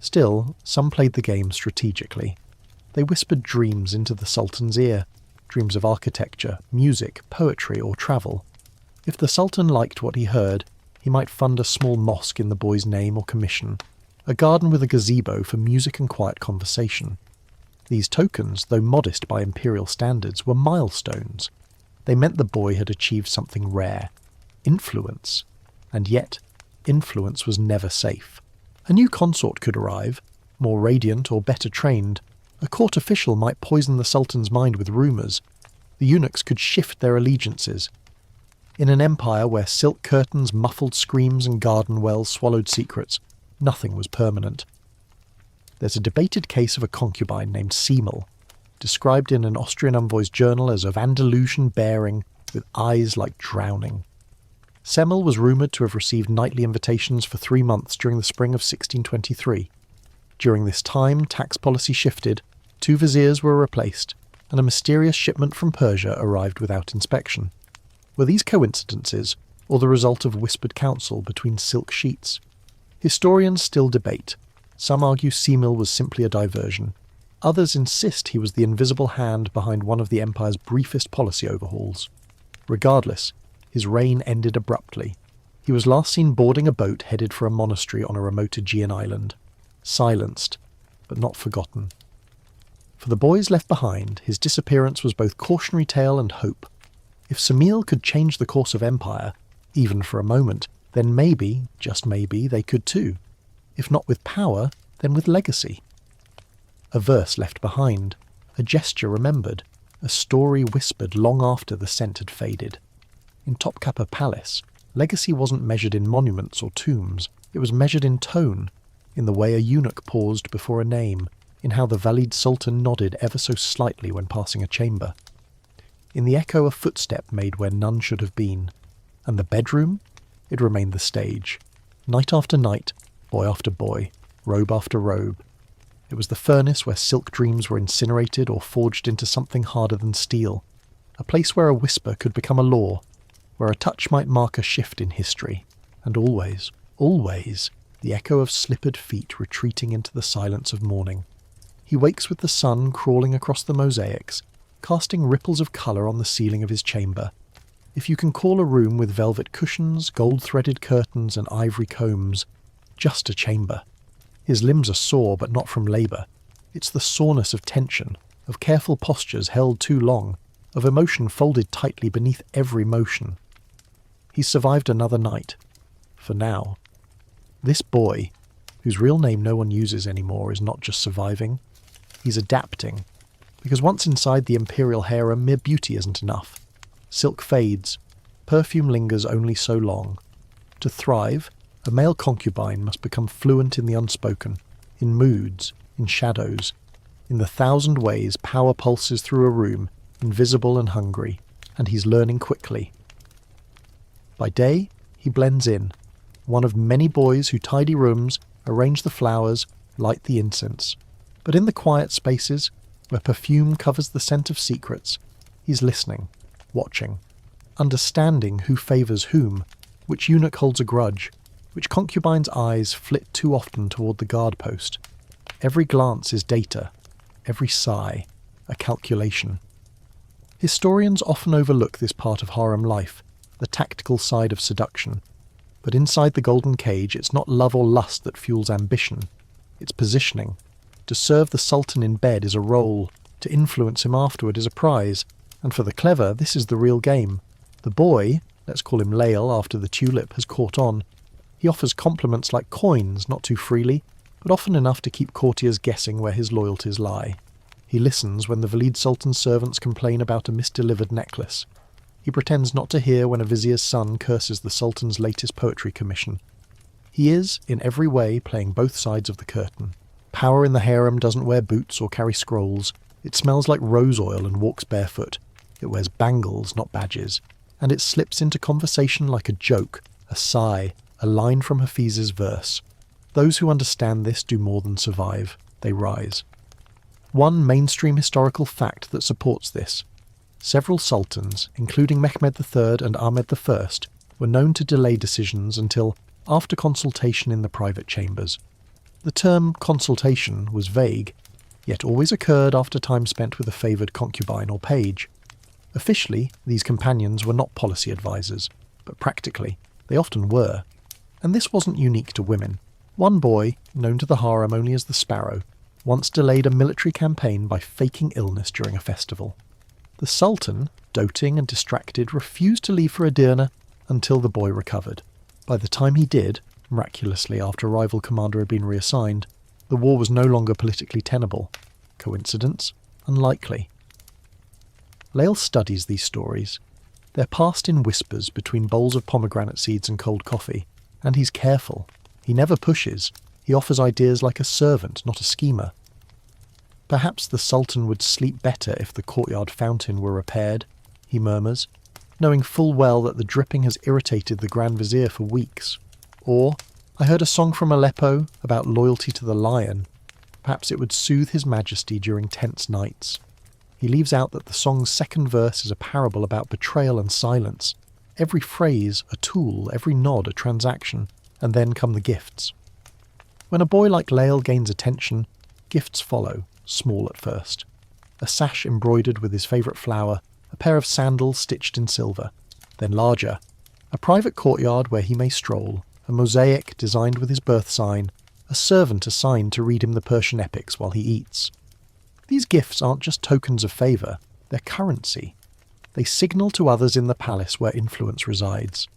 Still, some played the game strategically. They whispered dreams into the Sultan's ear, dreams of architecture, music, poetry, or travel. If the Sultan liked what he heard, he might fund a small mosque in the boy's name or commission, a garden with a gazebo for music and quiet conversation. These tokens, though modest by imperial standards, were milestones. They meant the boy had achieved something rare, influence. And yet, influence was never safe. A new consort could arrive, more radiant or better trained. A court official might poison the Sultan's mind with rumours. The eunuchs could shift their allegiances. In an empire where silk curtains muffled screams and garden wells swallowed secrets, nothing was permanent. There's a debated case of a concubine named Semel, described in an Austrian envoy's journal as of Andalusian bearing, with eyes like drowning. Semel was rumoured to have received nightly invitations for 3 months during the spring of 1623. During this time, tax policy shifted, 2 viziers were replaced, and a mysterious shipment from Persia arrived without inspection. Were these coincidences, or the result of whispered counsel between silk sheets? Historians still debate. Some argue Semel was simply a diversion. Others insist he was the invisible hand behind one of the empire's briefest policy overhauls. Regardless, his reign ended abruptly. He was last seen boarding a boat headed for a monastery on a remote Aegean island. Silenced, but not forgotten. For the boys left behind, his disappearance was both cautionary tale and hope. If Semel could change the course of empire, even for a moment, then maybe, just maybe, they could too. If not with power, then with legacy. A verse left behind, a gesture remembered, a story whispered long after the scent had faded. In Topkapi Palace, legacy wasn't measured in monuments or tombs, it was measured in tone, in the way a eunuch paused before a name, in how the Valid Sultan nodded ever so slightly when passing a chamber. In the echo a footstep made where none should have been. And the bedroom? It remained the stage. Night after night, boy after boy, robe after robe. It was the furnace where silk dreams were incinerated or forged into something harder than steel. A place where a whisper could become a law, where a touch might mark a shift in history. And always, always, the echo of slippered feet retreating into the silence of morning. He wakes with the sun crawling across the mosaics, casting ripples of colour on the ceiling of his chamber. If you can call a room with velvet cushions, gold-threaded curtains and ivory combs, just a chamber. His limbs are sore, but not from labour. It's the soreness of tension, of careful postures held too long, of emotion folded tightly beneath every motion. He survived another night. for now. This boy, whose real name no one uses anymore, is not just surviving, he's adapting. Because once inside the imperial harem, mere beauty isn't enough. Silk fades, perfume lingers only so long. To thrive, a male concubine must become fluent in the unspoken, in moods, in shadows, in the thousand ways power pulses through a room, invisible and hungry, and he's learning quickly. By day, he blends in, one of many boys who tidy rooms, arrange the flowers, light the incense. But in the quiet spaces, where perfume covers the scent of secrets, he's listening, watching, understanding who favours whom, which eunuch holds a grudge, which concubine's eyes flit too often toward the guard post. Every glance is data, every sigh, a calculation. Historians often overlook this part of harem life, the tactical side of seduction. But inside the golden cage, it's not love or lust that fuels ambition. It's positioning. To serve the Sultan in bed is a role, to influence him afterward is a prize, and for the clever, this is the real game. The boy, let's call him Lael after the tulip, has caught on. He offers compliments like coins, not too freely, but often enough to keep courtiers guessing where his loyalties lie. He listens when the Valid Sultan's servants complain about a misdelivered necklace. He pretends not to hear when a vizier's son curses the Sultan's latest poetry commission. He is, in every way, playing both sides of the curtain. Power in the harem doesn't wear boots or carry scrolls. It smells like rose oil and walks barefoot. It wears bangles, not badges. And it slips into conversation like a joke, a sigh, a line from Hafiz's verse. Those who understand this do more than survive. They rise. One mainstream historical fact that supports this. Several sultans, including Mehmed III and Ahmed I, were known to delay decisions until after consultation in the private chambers. The term consultation was vague, yet always occurred after time spent with a favoured concubine or page. Officially, these companions were not policy advisors, but practically, they often were. And this wasn't unique to women. One boy, known to the harem only as the Sparrow, once delayed a military campaign by faking illness during a festival. The Sultan, doting and distracted, refused to leave for Edirne until the boy recovered. By the time he did, miraculously after a rival commander had been reassigned, the war was no longer politically tenable. Coincidence? Unlikely. Lael studies these stories. They're passed in whispers between bowls of pomegranate seeds and cold coffee, and he's careful. He never pushes. He offers ideas like a servant, not a schemer. Perhaps the Sultan would sleep better if the courtyard fountain were repaired, he murmurs, knowing full well that the dripping has irritated the Grand Vizier for weeks. Or, I heard a song from Aleppo about loyalty to the lion. Perhaps it would soothe his majesty during tense nights. He leaves out that the song's second verse is a parable about betrayal and silence. Every phrase a tool, every nod a transaction, and then come the gifts. When a boy like Lael gains attention, gifts follow, small at first. A sash embroidered with his favourite flower, a pair of sandals stitched in silver, then larger, a private courtyard where he may stroll, a mosaic designed with his birth sign, a servant assigned to read him the Persian epics while he eats. These gifts aren't just tokens of favour, they're currency. They signal to others in the palace where influence resides.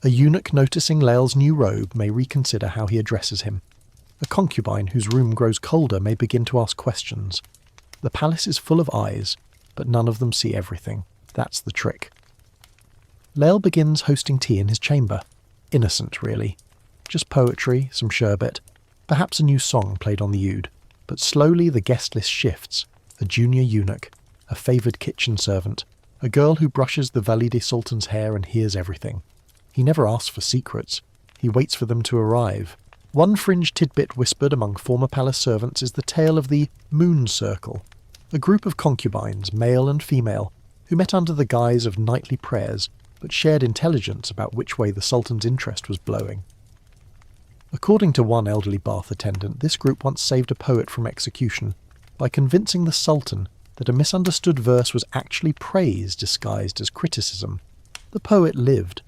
A eunuch noticing Lael's new robe may reconsider how he addresses him. A concubine whose room grows colder may begin to ask questions. The palace is full of eyes, but none of them see everything. That's the trick. Lael begins hosting tea in his chamber. Innocent, really. Just poetry, some sherbet, perhaps a new song played on the oud. But slowly the guest list shifts. A junior eunuch, a favoured kitchen servant, a girl who brushes the Valide Sultan's hair and hears everything. He never asks for secrets. He waits for them to arrive. One fringe tidbit whispered among former palace servants is the tale of the Moon Circle, a group of concubines, male and female, who met under the guise of nightly prayers, but shared intelligence about which way the Sultan's interest was blowing. According to one elderly bath attendant, this group once saved a poet from execution by convincing the Sultan that a misunderstood verse was actually praise disguised as criticism. The poet lived.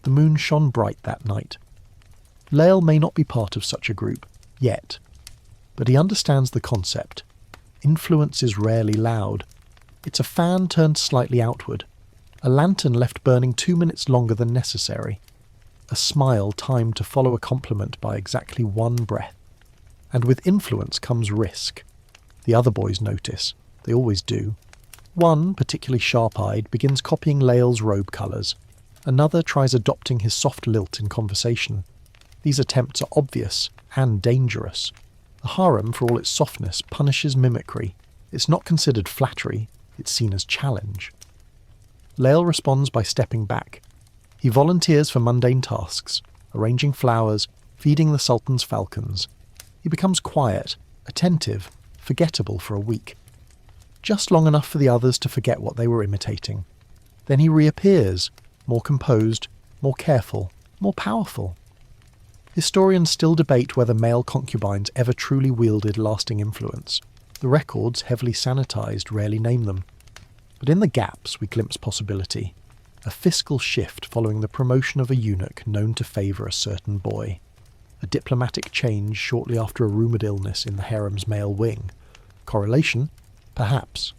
The moon shone bright that night. Lael may not be part of such a group, yet, but he understands the concept. Influence is rarely loud. It's a fan turned slightly outward, a lantern left burning 2 minutes longer than necessary. a smile timed to follow a compliment by exactly one breath. And with influence comes risk. The other boys notice. They always do. One, particularly sharp-eyed, begins copying Lael's robe colours. Another tries adopting his soft lilt in conversation. These attempts are obvious and dangerous. The harem, for all its softness, punishes mimicry. It's not considered flattery, it's seen as challenge. Lael responds by stepping back. He volunteers for mundane tasks, arranging flowers, feeding the Sultan's falcons. He becomes quiet, attentive, forgettable for a week. Just long enough for the others to forget what they were imitating. Then he reappears, more composed, more careful, more powerful. Historians still debate whether male concubines ever truly wielded lasting influence. The records, heavily sanitized, rarely name them. But in the gaps we glimpse possibility. A fiscal shift following the promotion of a eunuch known to favour a certain boy. A diplomatic change shortly after a rumoured illness in the harem's male wing. Correlation? Perhaps.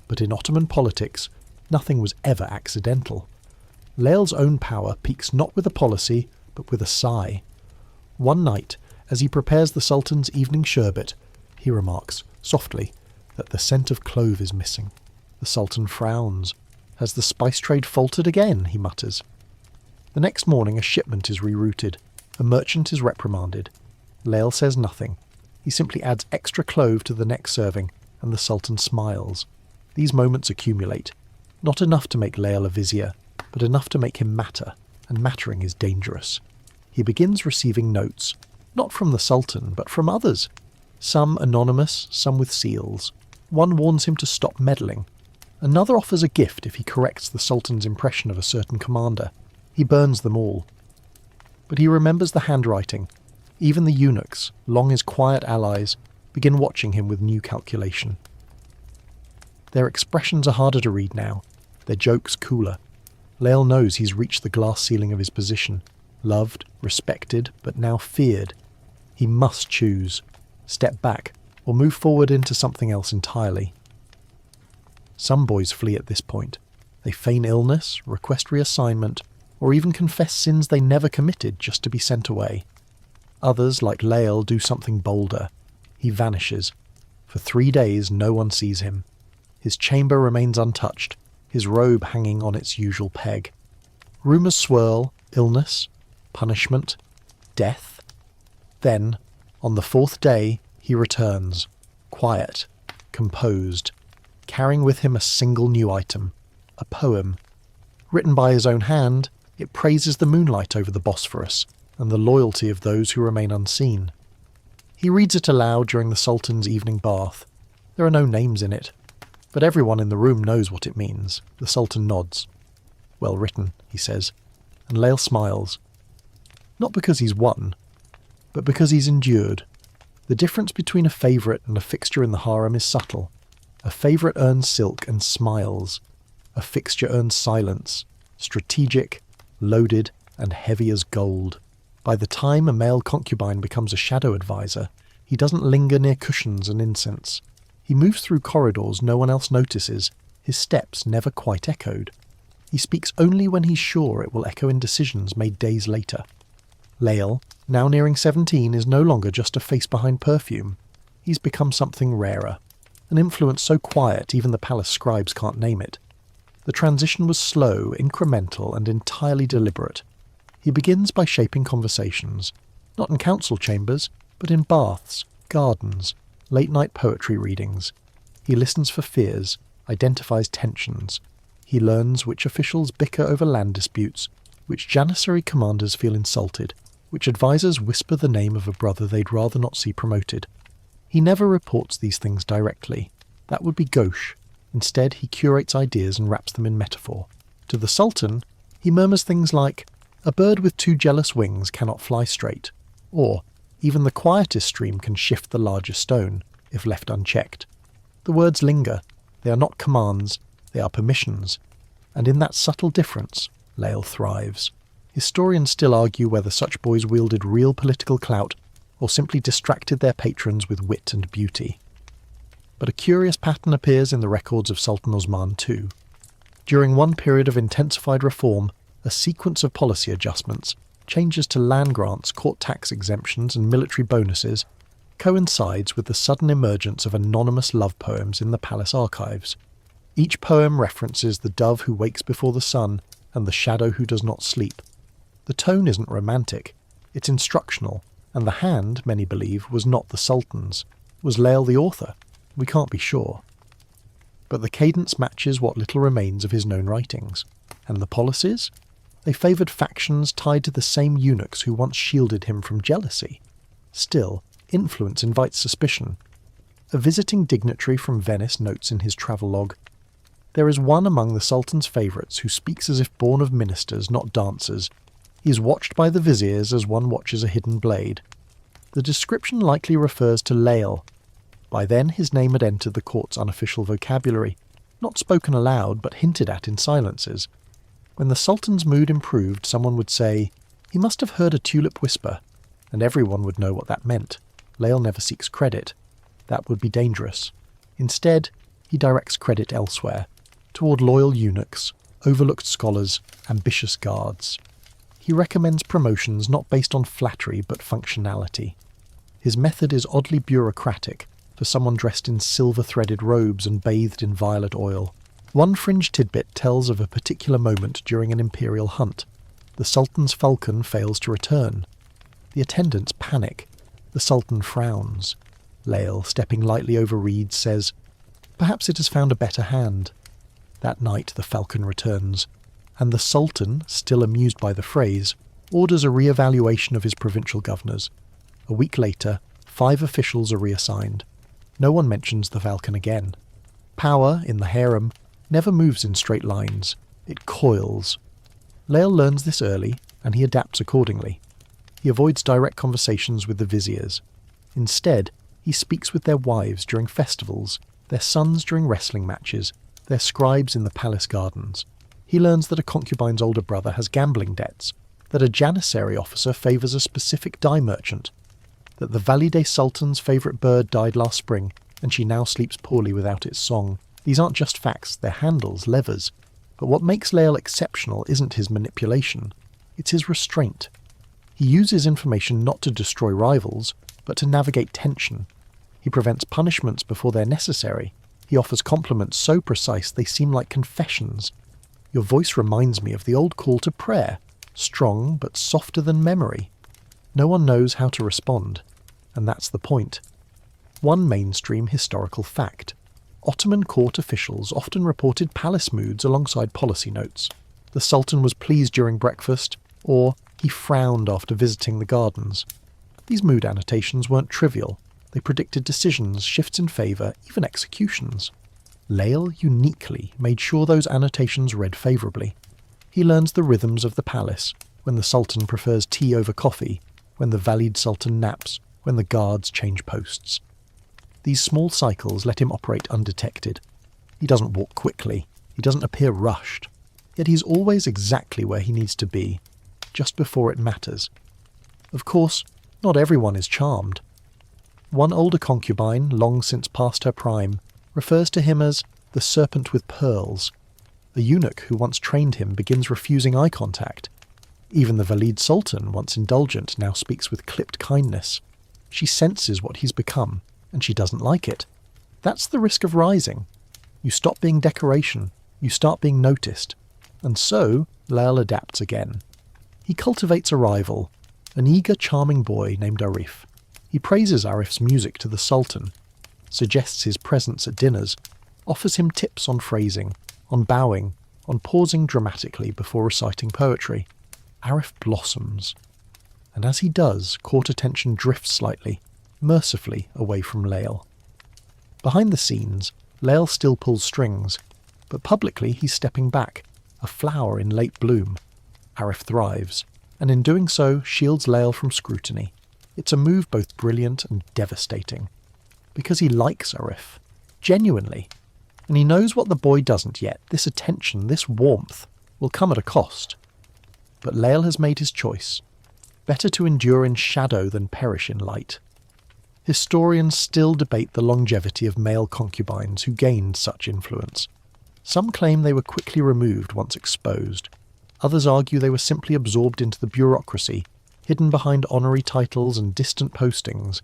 But in Ottoman politics, nothing was ever accidental. Lael's own power peaks not with a policy, but with a sigh. One night, as he prepares the Sultan's evening sherbet, he remarks, softly, that the scent of clove is missing. The Sultan frowns. Has the spice trade faltered again? He mutters. The next morning a shipment is rerouted. A merchant is reprimanded. Lael says nothing. He simply adds extra clove to the next serving, and the Sultan smiles. These moments accumulate. Not enough to make Lael a vizier, but enough to make him matter, and mattering is dangerous. He begins receiving notes, not from the Sultan, but from others. Some anonymous, some with seals. One warns him to stop meddling. Another offers a gift if he corrects the Sultan's impression of a certain commander. He burns them all. But he remembers the handwriting. Even the eunuchs, long his quiet allies, begin watching him with new calculation. Their expressions are harder to read now, their jokes cooler. Lael knows he's reached the glass ceiling of his position, loved, respected, but now feared. He must choose, step back, or move forward into something else entirely. Some boys flee at this point. They feign illness, request reassignment, or even confess sins they never committed just to be sent away. Others, like Lael, do something bolder. He vanishes. For 3 days no one sees him. His chamber remains untouched, his robe hanging on its usual peg. Rumours swirl, illness, punishment, death. Then, on the 4th day, he returns, quiet, composed, carrying with him a single new item, a poem. Written by his own hand, it praises the moonlight over the Bosphorus and the loyalty of those who remain unseen. He reads it aloud during the Sultan's evening bath. There are no names in it, but everyone in the room knows what it means. The Sultan nods. Well written, he says, and Lael smiles. Not because he's won, but because he's endured. The difference between a favourite and a fixture in the harem is subtle. A favourite earns silk and smiles. A fixture earns silence, strategic, loaded, and heavy as gold. By the time a male concubine becomes a shadow advisor, he doesn't linger near cushions and incense. He moves through corridors no one else notices, his steps never quite echoed. He speaks only when he's sure it will echo in decisions made days later. Lael, now nearing 17, is no longer just a face behind perfume. He's become something rarer. An influence so quiet even the palace scribes can't name it. The transition was slow, incremental, and entirely deliberate. He begins by shaping conversations, not in council chambers, but in baths, gardens, late-night poetry readings. He listens for fears, identifies tensions. He learns which officials bicker over land disputes, which janissary commanders feel insulted, which advisors whisper the name of a brother they'd rather not see promoted. He never reports these things directly. That would be gauche. Instead, he curates ideas and wraps them in metaphor. To the Sultan, he murmurs things like, "A bird with 2 jealous wings cannot fly straight," or, "Even the quietest stream can shift the largest stone, if left unchecked." The words linger. They are not commands, they are permissions. And in that subtle difference, Lael thrives. Historians still argue whether such boys wielded real political clout or simply distracted their patrons with wit and beauty. But a curious pattern appears in the records of Sultan Osman too. During one period of intensified reform, a sequence of policy adjustments, changes to land grants, court tax exemptions and military bonuses, coincides with the sudden emergence of anonymous love poems in the palace archives. Each poem references the dove who wakes before the sun and the shadow who does not sleep. The tone isn't romantic, it's instructional, and the hand, many believe, was not the Sultan's. Was Layl the author? We can't be sure. But the cadence matches what little remains of his known writings. And the policies? They favoured factions tied to the same eunuchs who once shielded him from jealousy. Still, influence invites suspicion. A visiting dignitary from Venice notes in his travellogue, "There is one among the Sultan's favourites who speaks as if born of ministers, not dancers. He is watched by the viziers as one watches a hidden blade." The description likely refers to Layl. By then his name had entered the court's unofficial vocabulary, not spoken aloud but hinted at in silences. When the Sultan's mood improved, someone would say, "He must have heard a tulip whisper," and everyone would know what that meant. Layl never seeks credit. That would be dangerous. Instead, he directs credit elsewhere, toward loyal eunuchs, overlooked scholars, ambitious guards. He recommends promotions not based on flattery but functionality. His method is oddly bureaucratic for someone dressed in silver-threaded robes and bathed in violet oil. One fringe tidbit tells of a particular moment during an imperial hunt. The Sultan's falcon fails to return. The attendants panic. The Sultan frowns. Layl, stepping lightly over reeds, says, "Perhaps it has found a better hand." That night the falcon returns, and the Sultan, still amused by the phrase, orders a re-evaluation of his provincial governors. A week later, 5 officials are reassigned. No one mentions the falcon again. Power, in the harem, never moves in straight lines. It coils. Layl learns this early, and he adapts accordingly. He avoids direct conversations with the viziers. Instead, he speaks with their wives during festivals, their sons during wrestling matches, their scribes in the palace gardens. He learns that a concubine's older brother has gambling debts, that a janissary officer favours a specific dye merchant, that the Valide Sultan's favourite bird died last spring, and she now sleeps poorly without its song. These aren't just facts, they're handles, levers. But what makes Layl exceptional isn't his manipulation, it's his restraint. He uses information not to destroy rivals, but to navigate tension. He prevents punishments before they're necessary. He offers compliments so precise they seem like confessions. "Your voice reminds me of the old call to prayer, strong but softer than memory." No one knows how to respond, and that's the point. One mainstream historical fact. Ottoman court officials often reported palace moods alongside policy notes. The Sultan was pleased during breakfast, or he frowned after visiting the gardens. These mood annotations weren't trivial. They predicted decisions, shifts in favour, even executions. Layl uniquely made sure those annotations read favourably. He learns the rhythms of the palace, when the Sultan prefers tea over coffee, when the Valid Sultan naps, when the guards change posts. These small cycles let him operate undetected. He doesn't walk quickly, he doesn't appear rushed, yet he's always exactly where he needs to be, just before it matters. Of course, not everyone is charmed. One older concubine, long since past her prime, refers to him as the serpent with pearls. A eunuch who once trained him begins refusing eye contact. Even the Valid Sultan, once indulgent, now speaks with clipped kindness. She senses what he's become, and she doesn't like it. That's the risk of rising. You stop being decoration, you start being noticed. And so, Layl adapts again. He cultivates a rival, an eager, charming boy named Arif. He praises Arif's music to the Sultan, suggests his presence at dinners, offers him tips on phrasing, on bowing, on pausing dramatically before reciting poetry. Arif blossoms. And as he does, court attention drifts slightly, mercifully away from Layl. Behind the scenes, Layl still pulls strings, but publicly he's stepping back, a flower in late bloom. Arif thrives, and in doing so shields Layl from scrutiny. It's a move both brilliant and devastating. Because he likes Arif, genuinely. And he knows what the boy doesn't yet. This attention, this warmth, will come at a cost. But Layl has made his choice. Better to endure in shadow than perish in light. Historians still debate the longevity of male concubines who gained such influence. Some claim they were quickly removed once exposed. Others argue they were simply absorbed into the bureaucracy, hidden behind honorary titles and distant postings.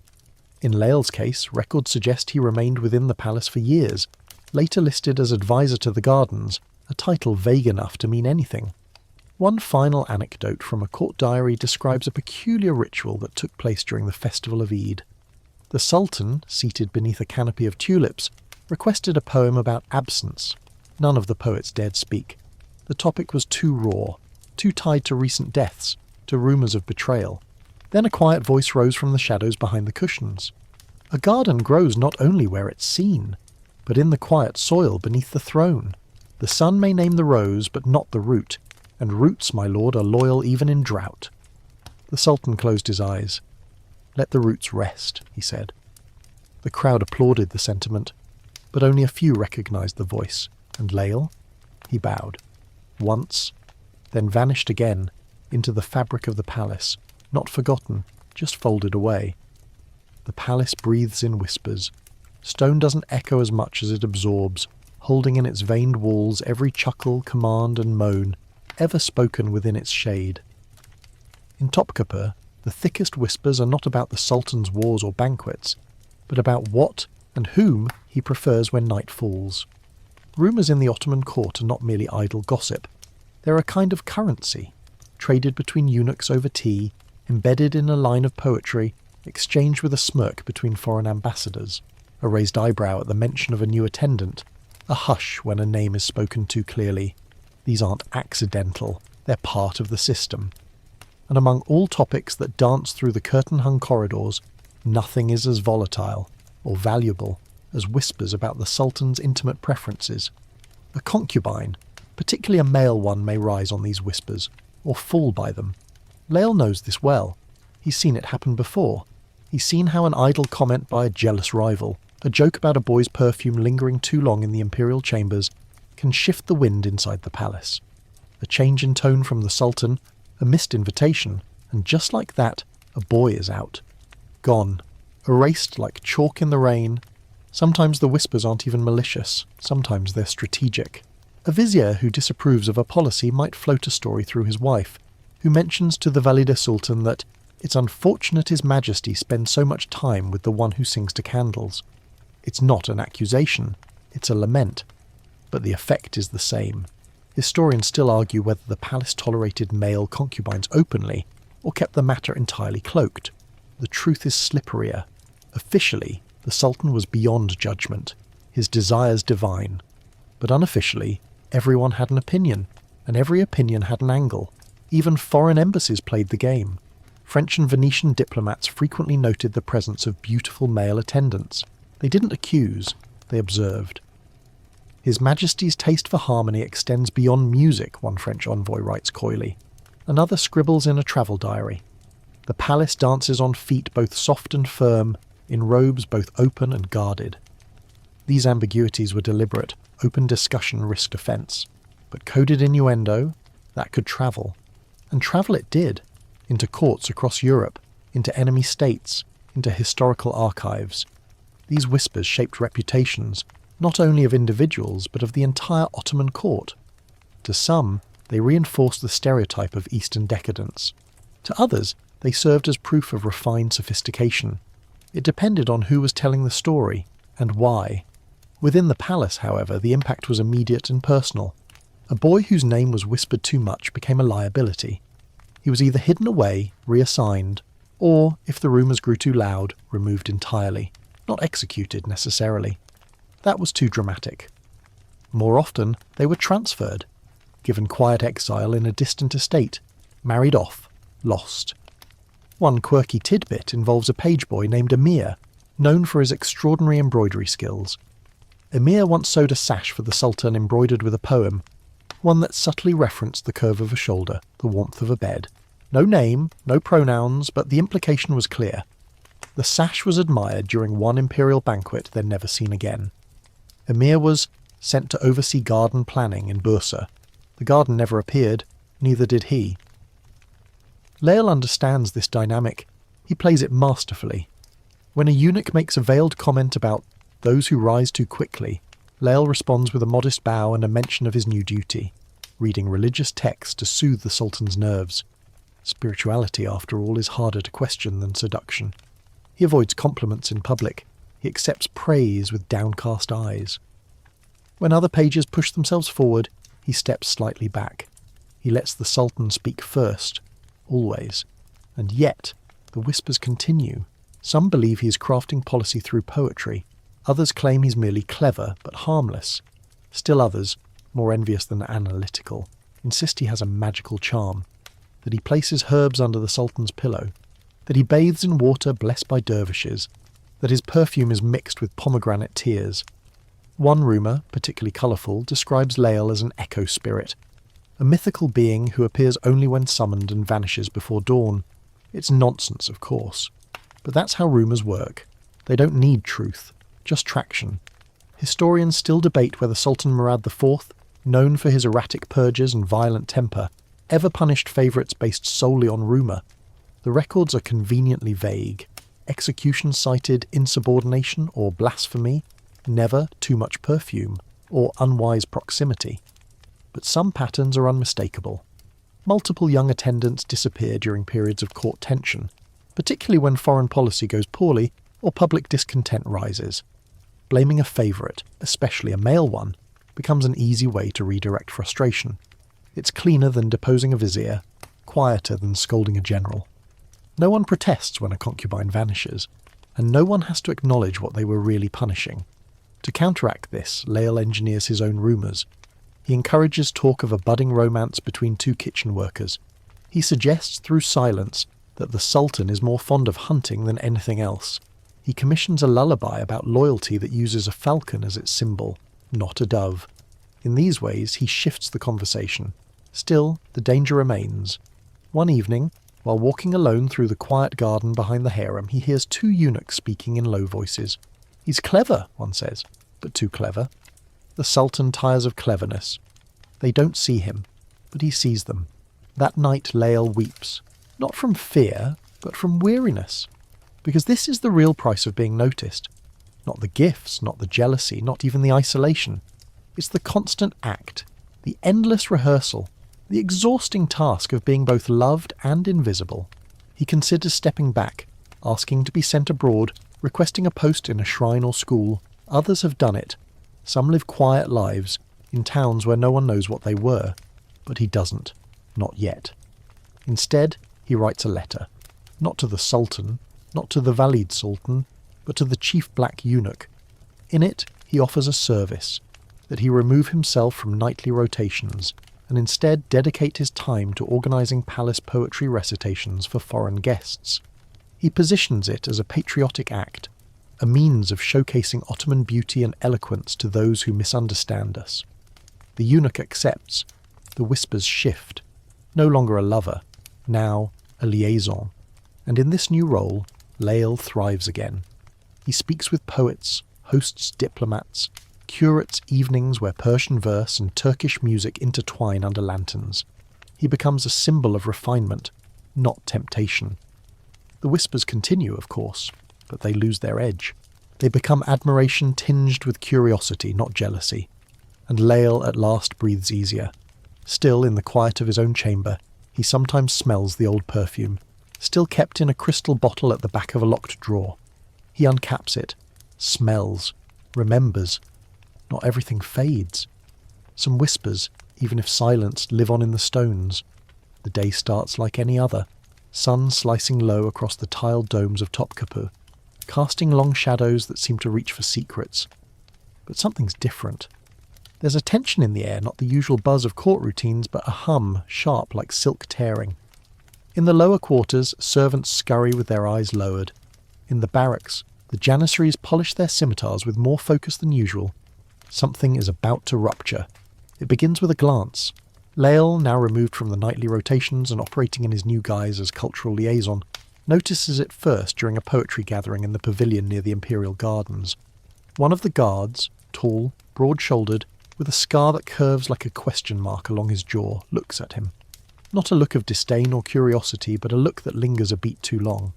In Lael's case, records suggest he remained within the palace for years, later listed as advisor to the gardens, a title vague enough to mean anything. One final anecdote from a court diary describes a peculiar ritual that took place during the festival of Eid. The Sultan, seated beneath a canopy of tulips, requested a poem about absence. None of the poets dared speak. The topic was too raw, too tied to recent deaths, to rumours of betrayal. Then a quiet voice rose from the shadows behind the cushions. A garden grows not only where it's seen, but in the quiet soil beneath the throne. The sun may name the rose, but not the root, and roots, my lord, are loyal even in drought. The Sultan closed his eyes. Let the roots rest, he said. The crowd applauded the sentiment, but only a few recognised the voice. And Lael? He bowed. Once, then vanished again into the fabric of the palace, not forgotten, just folded away. The palace breathes in whispers. Stone doesn't echo as much as it absorbs, holding in its veined walls every chuckle, command and moan, ever spoken within its shade. In Topkapi, the thickest whispers are not about the Sultan's wars or banquets, but about what and whom he prefers when night falls. Rumours in the Ottoman court are not merely idle gossip. They're a kind of currency, traded between eunuchs over tea, embedded in a line of poetry, exchanged with a smirk between foreign ambassadors, a raised eyebrow at the mention of a new attendant, a hush when a name is spoken too clearly. These aren't accidental, they're part of the system. And among all topics that dance through the curtain-hung corridors, nothing is as volatile or valuable as whispers about the Sultan's intimate preferences. A concubine, particularly a male one, may rise on these whispers, or fall by them. Lael knows this well. He's seen it happen before. He's seen how an idle comment by a jealous rival, a joke about a boy's perfume lingering too long in the imperial chambers, can shift the wind inside the palace. A change in tone from the Sultan, a missed invitation, and just like that, a boy is out. Gone. Erased like chalk in the rain. Sometimes the whispers aren't even malicious, sometimes they're strategic. A vizier who disapproves of a policy might float a story through his wife, who mentions to the Valide Sultan that it's unfortunate His Majesty spends so much time with the one who sings to candles. It's not an accusation, it's a lament, but the effect is the same. Historians still argue whether the palace tolerated male concubines openly, or kept the matter entirely cloaked. The truth is slipperier. Officially, the Sultan was beyond judgment, his desires divine. But unofficially, everyone had an opinion, and every opinion had an angle. Even foreign embassies played the game. French and Venetian diplomats frequently noted the presence of beautiful male attendants. They didn't accuse, they observed. His Majesty's taste for harmony extends beyond music, one French envoy writes coyly. Another scribbles in a travel diary. The palace dances on feet both soft and firm, in robes both open and guarded. These ambiguities were deliberate. Open discussion risked offence. But coded innuendo, that could travel. And travel it did. Into courts across Europe, into enemy states, into historical archives. These whispers shaped reputations, not only of individuals, but of the entire Ottoman court. To some, they reinforced the stereotype of Eastern decadence. To others, they served as proof of refined sophistication. It depended on who was telling the story, and why. Within the palace, however, the impact was immediate and personal. A boy whose name was whispered too much became a liability. He was either hidden away, reassigned, or, if the rumours grew too loud, removed entirely, not executed necessarily. That was too dramatic. More often, they were transferred, given quiet exile in a distant estate, married off, lost. One quirky tidbit involves a page boy named Emir, known for his extraordinary embroidery skills. Emir once sewed a sash for the Sultan embroidered with a poem, one that subtly referenced the curve of a shoulder, the warmth of a bed. No name, no pronouns, but the implication was clear. The sash was admired during one imperial banquet, then never seen again. Emir was sent to oversee garden planning in Bursa. The garden never appeared, neither did he. Lael understands this dynamic. He plays it masterfully. When a eunuch makes a veiled comment about those who rise too quickly, Lael responds with a modest bow and a mention of his new duty. reading religious texts to soothe the Sultan's nerves. Spirituality, after all, is harder to question than seduction. He avoids compliments in public. He accepts praise with downcast eyes. When other pages push themselves forward, he steps slightly back. He lets the Sultan speak first, always. And yet, the whispers continue. Some believe he is crafting policy through poetry. Others claim he's merely clever, but harmless. Still others, more envious than analytical, insist he has a magical charm, that he places herbs under the Sultan's pillow, that he bathes in water blessed by dervishes, that his perfume is mixed with pomegranate tears. One rumour, particularly colourful, describes Lael as an echo spirit, a mythical being who appears only when summoned and vanishes before dawn. It's nonsense, of course. But that's how rumours work. They don't need truth, just traction. Historians still debate whether Sultan Murad IV, known for his erratic purges and violent temper, ever punished favourites based solely on rumour. The records are conveniently vague. Execution cited insubordination or blasphemy, never too much perfume or unwise proximity. But some patterns are unmistakable. Multiple young attendants disappear during periods of court tension, particularly when foreign policy goes poorly or public discontent rises. Blaming a favourite, especially a male one, becomes an easy way to redirect frustration. It's cleaner than deposing a vizier, quieter than scolding a general. No one protests when a concubine vanishes, and no one has to acknowledge what they were really punishing. To counteract this, Lael engineers his own rumours. He encourages talk of a budding romance between two kitchen workers. He suggests through silence that the Sultan is more fond of hunting than anything else. He commissions a lullaby about loyalty that uses a falcon as its symbol, not a dove. In these ways, he shifts the conversation. Still, the danger remains. One evening, while walking alone through the quiet garden behind the harem, he hears two eunuchs speaking in low voices. He's clever, one says, but too clever. The Sultan tires of cleverness. They don't see him, but he sees them. That night Lael weeps, not from fear, but from weariness. Because this is the real price of being noticed. Not the gifts, not the jealousy, not even the isolation. It's the constant act, the endless rehearsal, the exhausting task of being both loved and invisible. He considers stepping back, asking to be sent abroad, requesting a post in a shrine or school. Others have done it. Some live quiet lives, in towns where no one knows what they were. But he doesn't. Not yet. Instead, he writes a letter. Not to the Sultan, not to the Valid Sultan, but to the chief black eunuch. In it, he offers a service, that he remove himself from nightly rotations, and instead dedicate his time to organising palace poetry recitations for foreign guests. He positions it as a patriotic act, a means of showcasing Ottoman beauty and eloquence to those who misunderstand us. The eunuch accepts. The whispers shift. No longer a lover, now a liaison. And in this new role, Lael thrives again. He speaks with poets, hosts diplomats, curates evenings where Persian verse and Turkish music intertwine under lanterns. He becomes a symbol of refinement, not temptation. The whispers continue, of course, but they lose their edge. They become admiration tinged with curiosity, not jealousy. And Lael at last breathes easier. Still in the quiet of his own chamber, he sometimes smells the old perfume, still kept in a crystal bottle at the back of a locked drawer. He uncaps it, smells, remembers. Not everything fades. Some whispers, even if silenced, live on in the stones. The day starts like any other, sun slicing low across the tiled domes of Topkapi, casting long shadows that seem to reach for secrets. But something's different. There's a tension in the air, not the usual buzz of court routines, but a hum, sharp like silk tearing. In the lower quarters, servants scurry with their eyes lowered. In the barracks, the janissaries polish their scimitars with more focus than usual. Something is about to rupture. It begins with a glance. Lael, now removed from the nightly rotations and operating in his new guise as cultural liaison, notices it first during a poetry gathering in the pavilion near the Imperial Gardens. One of the guards, tall, broad-shouldered, with a scar that curves like a question mark along his jaw, looks at him. Not a look of disdain or curiosity, but a look that lingers a beat too long.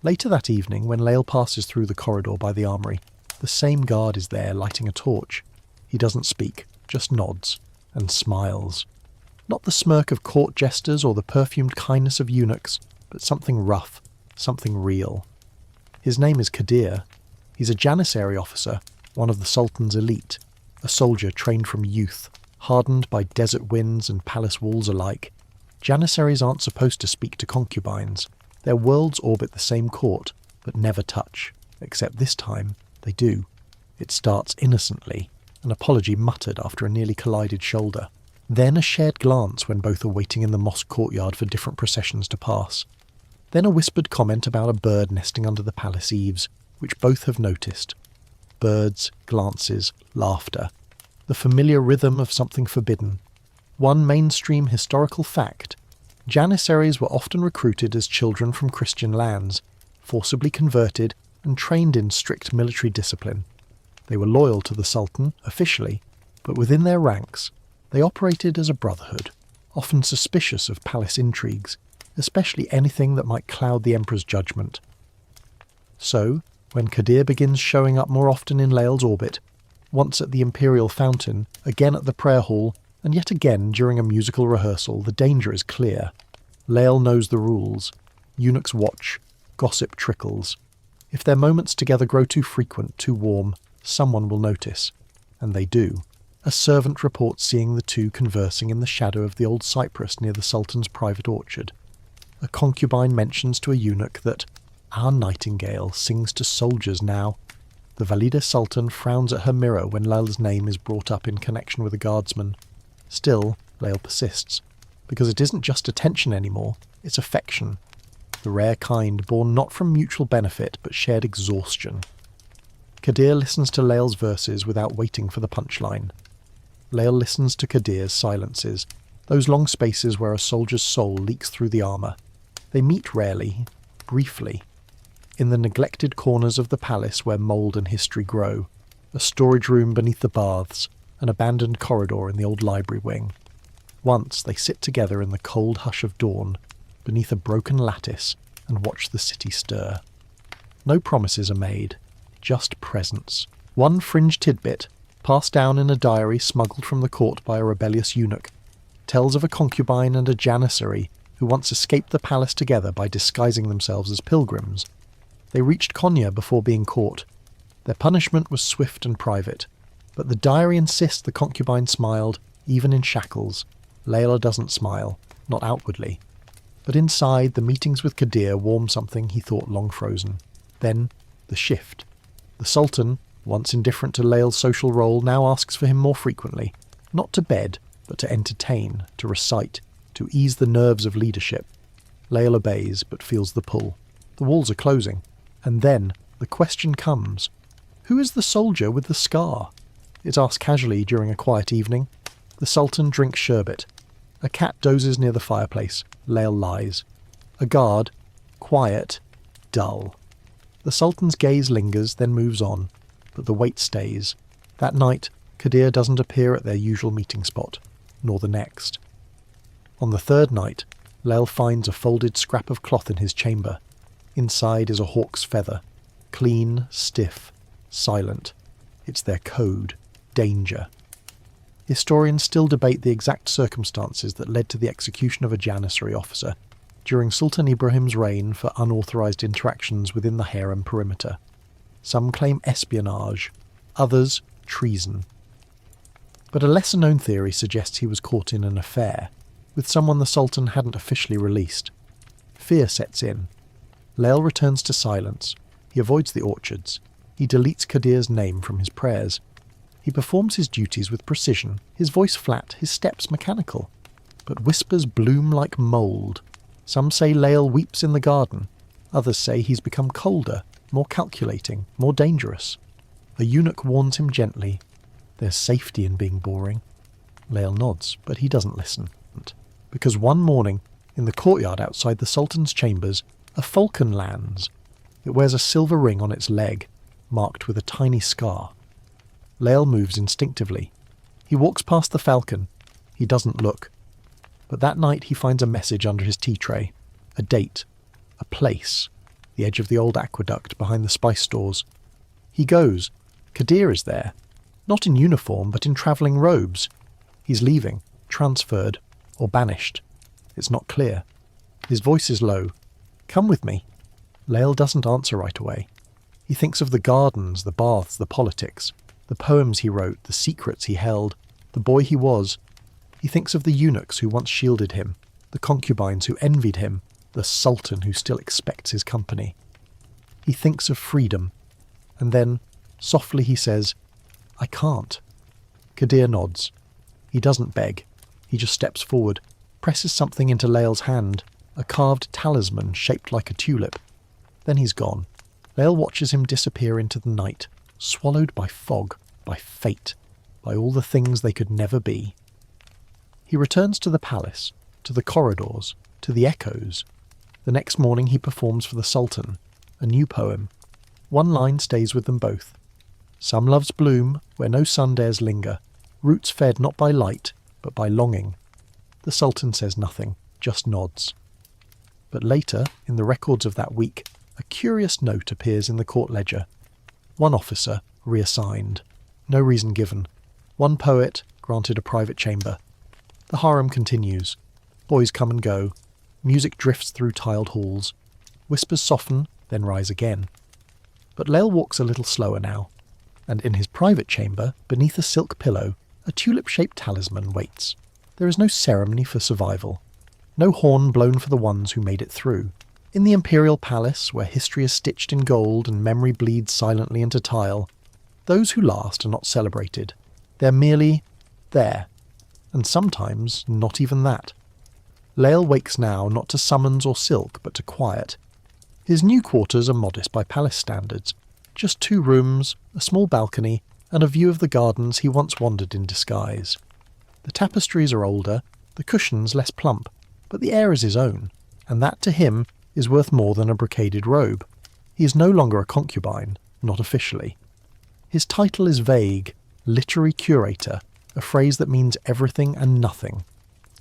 Later that evening, when Lael passes through the corridor by the armoury, the same guard is there lighting a torch. He doesn't speak, just nods. and smiles. Not the smirk of court jesters or the perfumed kindness of eunuchs, but something rough, something real. His name is Kadir. He's a Janissary officer, one of the Sultan's elite, a soldier trained from youth, hardened by desert winds and palace walls alike. Janissaries aren't supposed to speak to concubines. Their worlds orbit the same court, but never touch. Except this time, they do. It starts innocently, an apology muttered after a nearly collided shoulder. Then a shared glance when both are waiting in the mosque courtyard for different processions to pass. Then a whispered comment about a bird nesting under the palace eaves, which both have noticed. Birds, glances, laughter. The familiar rhythm of something forbidden. One mainstream historical fact: Janissaries were often recruited as children from Christian lands, forcibly converted and trained in strict military discipline. They were loyal to the Sultan, officially, but within their ranks, they operated as a brotherhood, often suspicious of palace intrigues, especially anything that might cloud the emperor's judgment. So, when Kadir begins showing up more often in Lael's orbit, once at the imperial fountain, again at the prayer hall, and yet again during a musical rehearsal, the danger is clear. Lael knows the rules. Eunuchs watch. Gossip trickles. If their moments together grow too frequent, too warm, someone will notice. And they do. A servant reports seeing the two conversing in the shadow of the old cypress near the Sultan's private orchard. A concubine mentions to a eunuch that our nightingale sings to soldiers now. The Valide Sultan frowns at her mirror when Lael's name is brought up in connection with a guardsman. Still, Lael persists, because it isn't just attention anymore, it's affection. The rare kind born not from mutual benefit but shared exhaustion. Kadir listens to Lael's verses without waiting for the punchline. Lael listens to Kadir's silences, those long spaces where a soldier's soul leaks through the armour. They meet rarely, briefly. In the neglected corners of the palace where mould and history grow, a storage room beneath the baths, an abandoned corridor in the old library wing. Once they sit together in the cold hush of dawn, beneath a broken lattice, and watch the city stir. No promises are made, just presence. One fringe tidbit, passed down in a diary smuggled from the court by a rebellious eunuch, tells of a concubine and a janissary who once escaped the palace together by disguising themselves as pilgrims. They reached Konya before being caught. Their punishment was swift and private, but the diary insists the concubine smiled, even in shackles. Layla doesn't smile, not outwardly. But inside, the meetings with Kadir warm something he thought long frozen. Then, the shift. The Sultan, once indifferent to Layla's social role, now asks for him more frequently, not to bed, but to entertain, to recite, to ease the nerves of leadership. Layla obeys, but feels the pull. The walls are closing. And then, the question comes, who is the soldier with the scar? It's asked casually during a quiet evening. The Sultan drinks sherbet. A cat dozes near the fireplace. Lael lies. A guard, quiet, dull. The Sultan's gaze lingers, then moves on, but the wait stays. That night, Kadir doesn't appear at their usual meeting spot, nor the next. On the third night, Lael finds a folded scrap of cloth in his chamber. Inside is a hawk's feather, clean, stiff, silent. It's their code, danger. Historians still debate the exact circumstances that led to the execution of a janissary officer during Sultan Ibrahim's reign for unauthorised interactions within the harem perimeter. Some claim espionage, others treason. But a lesser-known theory suggests he was caught in an affair, with someone the Sultan hadn't officially released. Fear sets in. Lael returns to silence. He avoids the orchards. He deletes Kadir's name from his prayers. He performs his duties with precision, his voice flat, his steps mechanical. But whispers bloom like mould. Some say Lael weeps in the garden. Others say he's become colder, more calculating, more dangerous. A eunuch warns him gently. There's safety in being boring. Lael nods, but he doesn't listen. Because one morning, in the courtyard outside the Sultan's chambers, a falcon lands. It wears a silver ring on its leg, marked with a tiny scar. Lael moves instinctively. He walks past the falcon. He doesn't look. But that night he finds a message under his tea tray. A date. A place. The edge of the old aqueduct behind the spice stores. He goes. Kadir is there. Not in uniform, but in travelling robes. He's leaving, transferred, or banished. It's not clear. His voice is low. "Come with me." Lael doesn't answer right away. He thinks of the gardens, the baths, the politics, the poems he wrote, the secrets he held, the boy he was. He thinks of the eunuchs who once shielded him, the concubines who envied him, the Sultan who still expects his company. He thinks of freedom, and then, softly he says, "I can't." Kadir nods. He doesn't beg. He just steps forward, presses something into Lael's hand, a carved talisman shaped like a tulip. Then he's gone. Lael watches him disappear into the night, swallowed by fog, by fate, by all the things they could never be. He returns to the palace, to the corridors, to the echoes. The next morning he performs for the Sultan, a new poem. One line stays with them both. "Some loves bloom where no sun dares linger, roots fed not by light, but by longing." The Sultan says nothing, just nods. But later, in the records of that week, a curious note appears in the court ledger. One officer, reassigned. No reason given. One poet, granted a private chamber. The harem continues. Boys come and go. Music drifts through tiled halls. Whispers soften, then rise again. But Lael walks a little slower now, and in his private chamber, beneath a silk pillow, a tulip-shaped talisman waits. There is no ceremony for survival. No horn blown for the ones who made it through. In the imperial palace, where history is stitched in gold and memory bleeds silently into tile, those who last are not celebrated. They're merely there, and sometimes not even that. Lael wakes now not to summons or silk, but to quiet. His new quarters are modest by palace standards. Just 2 rooms, a small balcony, and a view of the gardens he once wandered in disguise. The tapestries are older, the cushions less plump, but the air is his own, and that to him is worth more than a brocaded robe. He is no longer a concubine, not officially. His title is vague, literary curator, a phrase that means everything and nothing.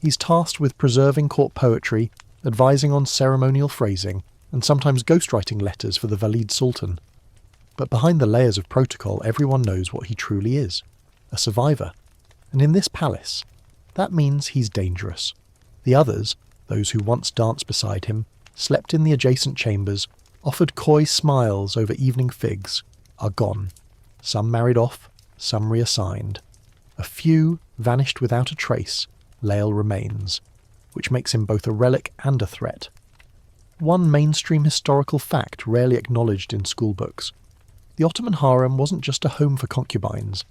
He's tasked with preserving court poetry, advising on ceremonial phrasing, and sometimes ghostwriting letters for the Valid Sultan. But behind the layers of protocol, everyone knows what he truly is, a survivor. And in this palace, that means he's dangerous. The others, those who once danced beside him, slept in the adjacent chambers, offered coy smiles over evening figs, are gone. Some married off, some reassigned. A few vanished without a trace. Lael remains, which makes him both a relic and a threat. One mainstream historical fact rarely acknowledged in schoolbooks. The Ottoman harem wasn't just a home for concubines.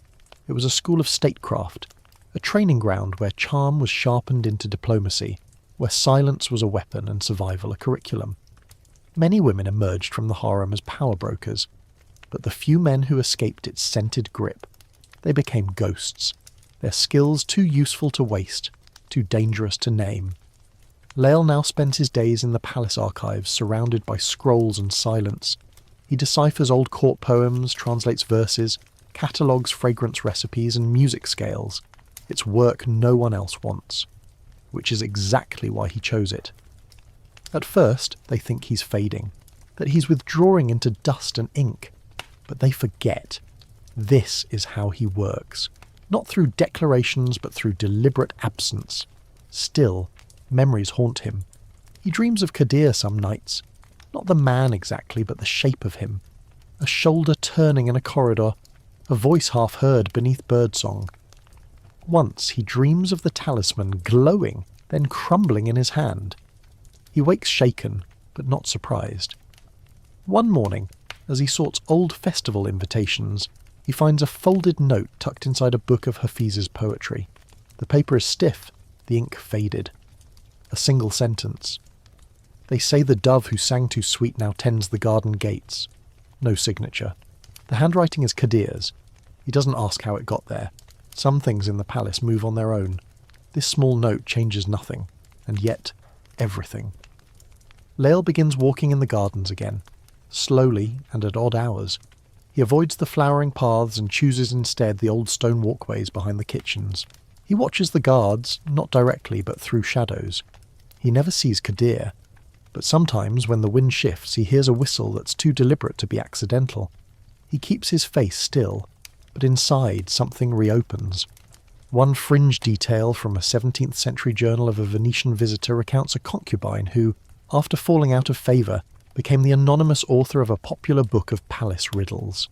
It was a school of statecraft, a training ground where charm was sharpened into diplomacy, where silence was a weapon and survival a curriculum. Many women emerged from the harem as power brokers, but the few men who escaped its scented grip, they became ghosts, their skills too useful to waste, too dangerous to name. Lael now spends his days in the palace archives, surrounded by scrolls and silence. He deciphers old court poems, translates verses, catalogues fragrance recipes and music scales. It's work no one else wants, which is exactly why he chose it. At first, they think he's fading, that he's withdrawing into dust and ink, but they forget. This is how he works, not through declarations but through deliberate absence. Still, memories haunt him. He dreams of Kadir some nights, not the man exactly, but the shape of him. A shoulder turning in a corridor, a voice half heard beneath birdsong. Once he dreams of the talisman glowing, then crumbling in his hand. He wakes shaken, but not surprised. One morning, as he sorts old festival invitations, he finds a folded note tucked inside a book of Hafiz's poetry. The paper is stiff, the ink faded. A single sentence. They say the dove who sang too sweet now tends the garden gates. No signature. The handwriting is Kadir's. He doesn't ask how it got there. Some things in the palace move on their own. This small note changes nothing, and yet everything. Lael begins walking in the gardens again, slowly and at odd hours. He avoids the flowering paths and chooses instead the old stone walkways behind the kitchens. He watches the guards, not directly but through shadows. He never sees Kadir, but sometimes when the wind shifts he hears a whistle that's too deliberate to be accidental. He keeps his face still, but inside something reopens. One fringe detail from a 17th century journal of a Venetian visitor recounts a concubine who, after falling out of favour, became the anonymous author of a popular book of palace riddles.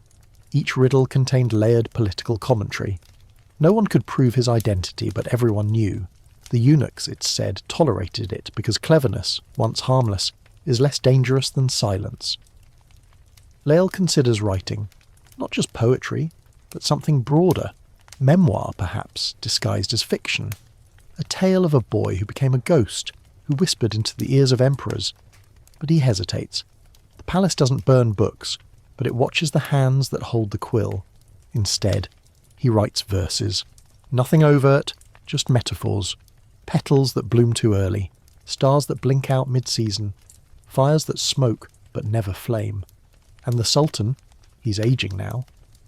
Each riddle contained layered political commentary. No one could prove his identity, but everyone knew. The eunuchs, it's said, tolerated it because cleverness, once harmless, is less dangerous than silence. Lael considers writing, not just poetry, but something broader, memoir perhaps, disguised as fiction. A tale of a boy who became a ghost, who whispered into the ears of emperors. But he hesitates. The palace doesn't burn books, but it watches the hands that hold the quill. Instead, he writes verses. Nothing overt, just metaphors. Petals that bloom too early, stars that blink out mid-season, fires that smoke but never flame. And the Sultan, he's aging now,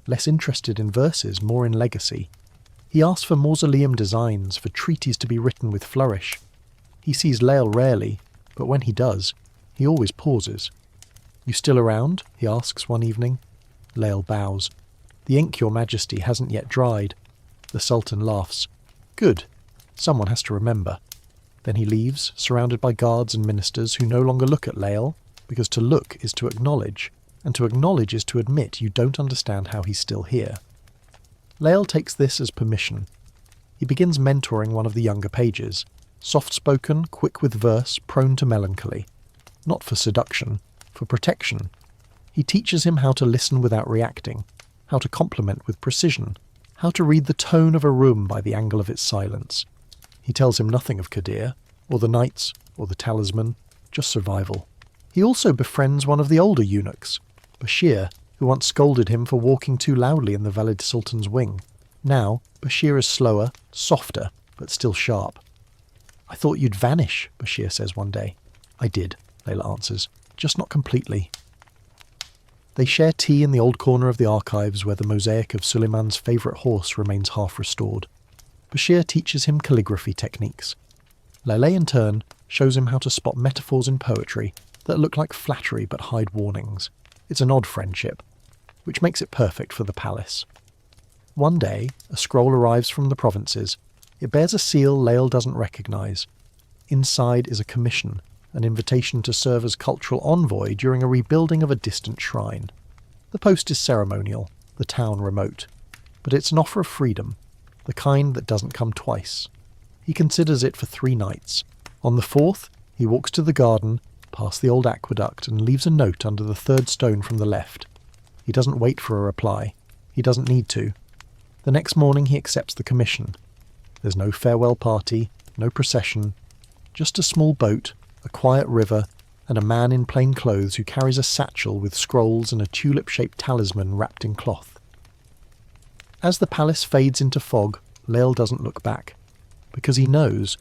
less interested in verses, more in legacy. He asks for mausoleum designs, for treaties to be written with flourish. He sees Lael rarely, but when he does, he always pauses. "You still around?" he asks one evening. Lael bows. "The ink, your majesty, hasn't yet dried." The Sultan laughs. "Good. Someone has to remember." Then he leaves, surrounded by guards and ministers who no longer look at Lael, because to look is to acknowledge, and to acknowledge is to admit you don't understand how he's still here. Lael takes this as permission. He begins mentoring one of the younger pages, soft-spoken, quick with verse, prone to melancholy. Not for seduction, for protection. He teaches him how to listen without reacting, how to compliment with precision, how to read the tone of a room by the angle of its silence. He tells him nothing of Kadir, or the knights, or the talisman, just survival. He also befriends one of the older eunuchs, Bashir, who once scolded him for walking too loudly in the Valid Sultan's wing. Now, Bashir is slower, softer, but still sharp. "I thought you'd vanish," Bashir says one day. "I did," Layla answers, "just not completely." They share tea in the old corner of the archives where the mosaic of Suleiman's favourite horse remains half restored. Bashir teaches him calligraphy techniques. Layla, in turn, shows him how to spot metaphors in poetry that look like flattery but hide warnings. It's an odd friendship, which makes it perfect for the palace. One day, a scroll arrives from the provinces. It bears a seal Lael doesn't recognise. Inside is a commission, an invitation to serve as cultural envoy during a rebuilding of a distant shrine. The post is ceremonial, the town remote, but it's an offer of freedom, the kind that doesn't come twice. He considers it for 3 nights. On the 4th, he walks to the garden, past the old aqueduct, and leaves a note under the 3rd stone from the left. He doesn't wait for a reply. He doesn't need to. The next morning he accepts the commission. There's no farewell party, no procession, just a small boat, a quiet river, and a man in plain clothes who carries a satchel with scrolls and a tulip-shaped talisman wrapped in cloth. As the palace fades into fog, Lael doesn't look back, because he knows,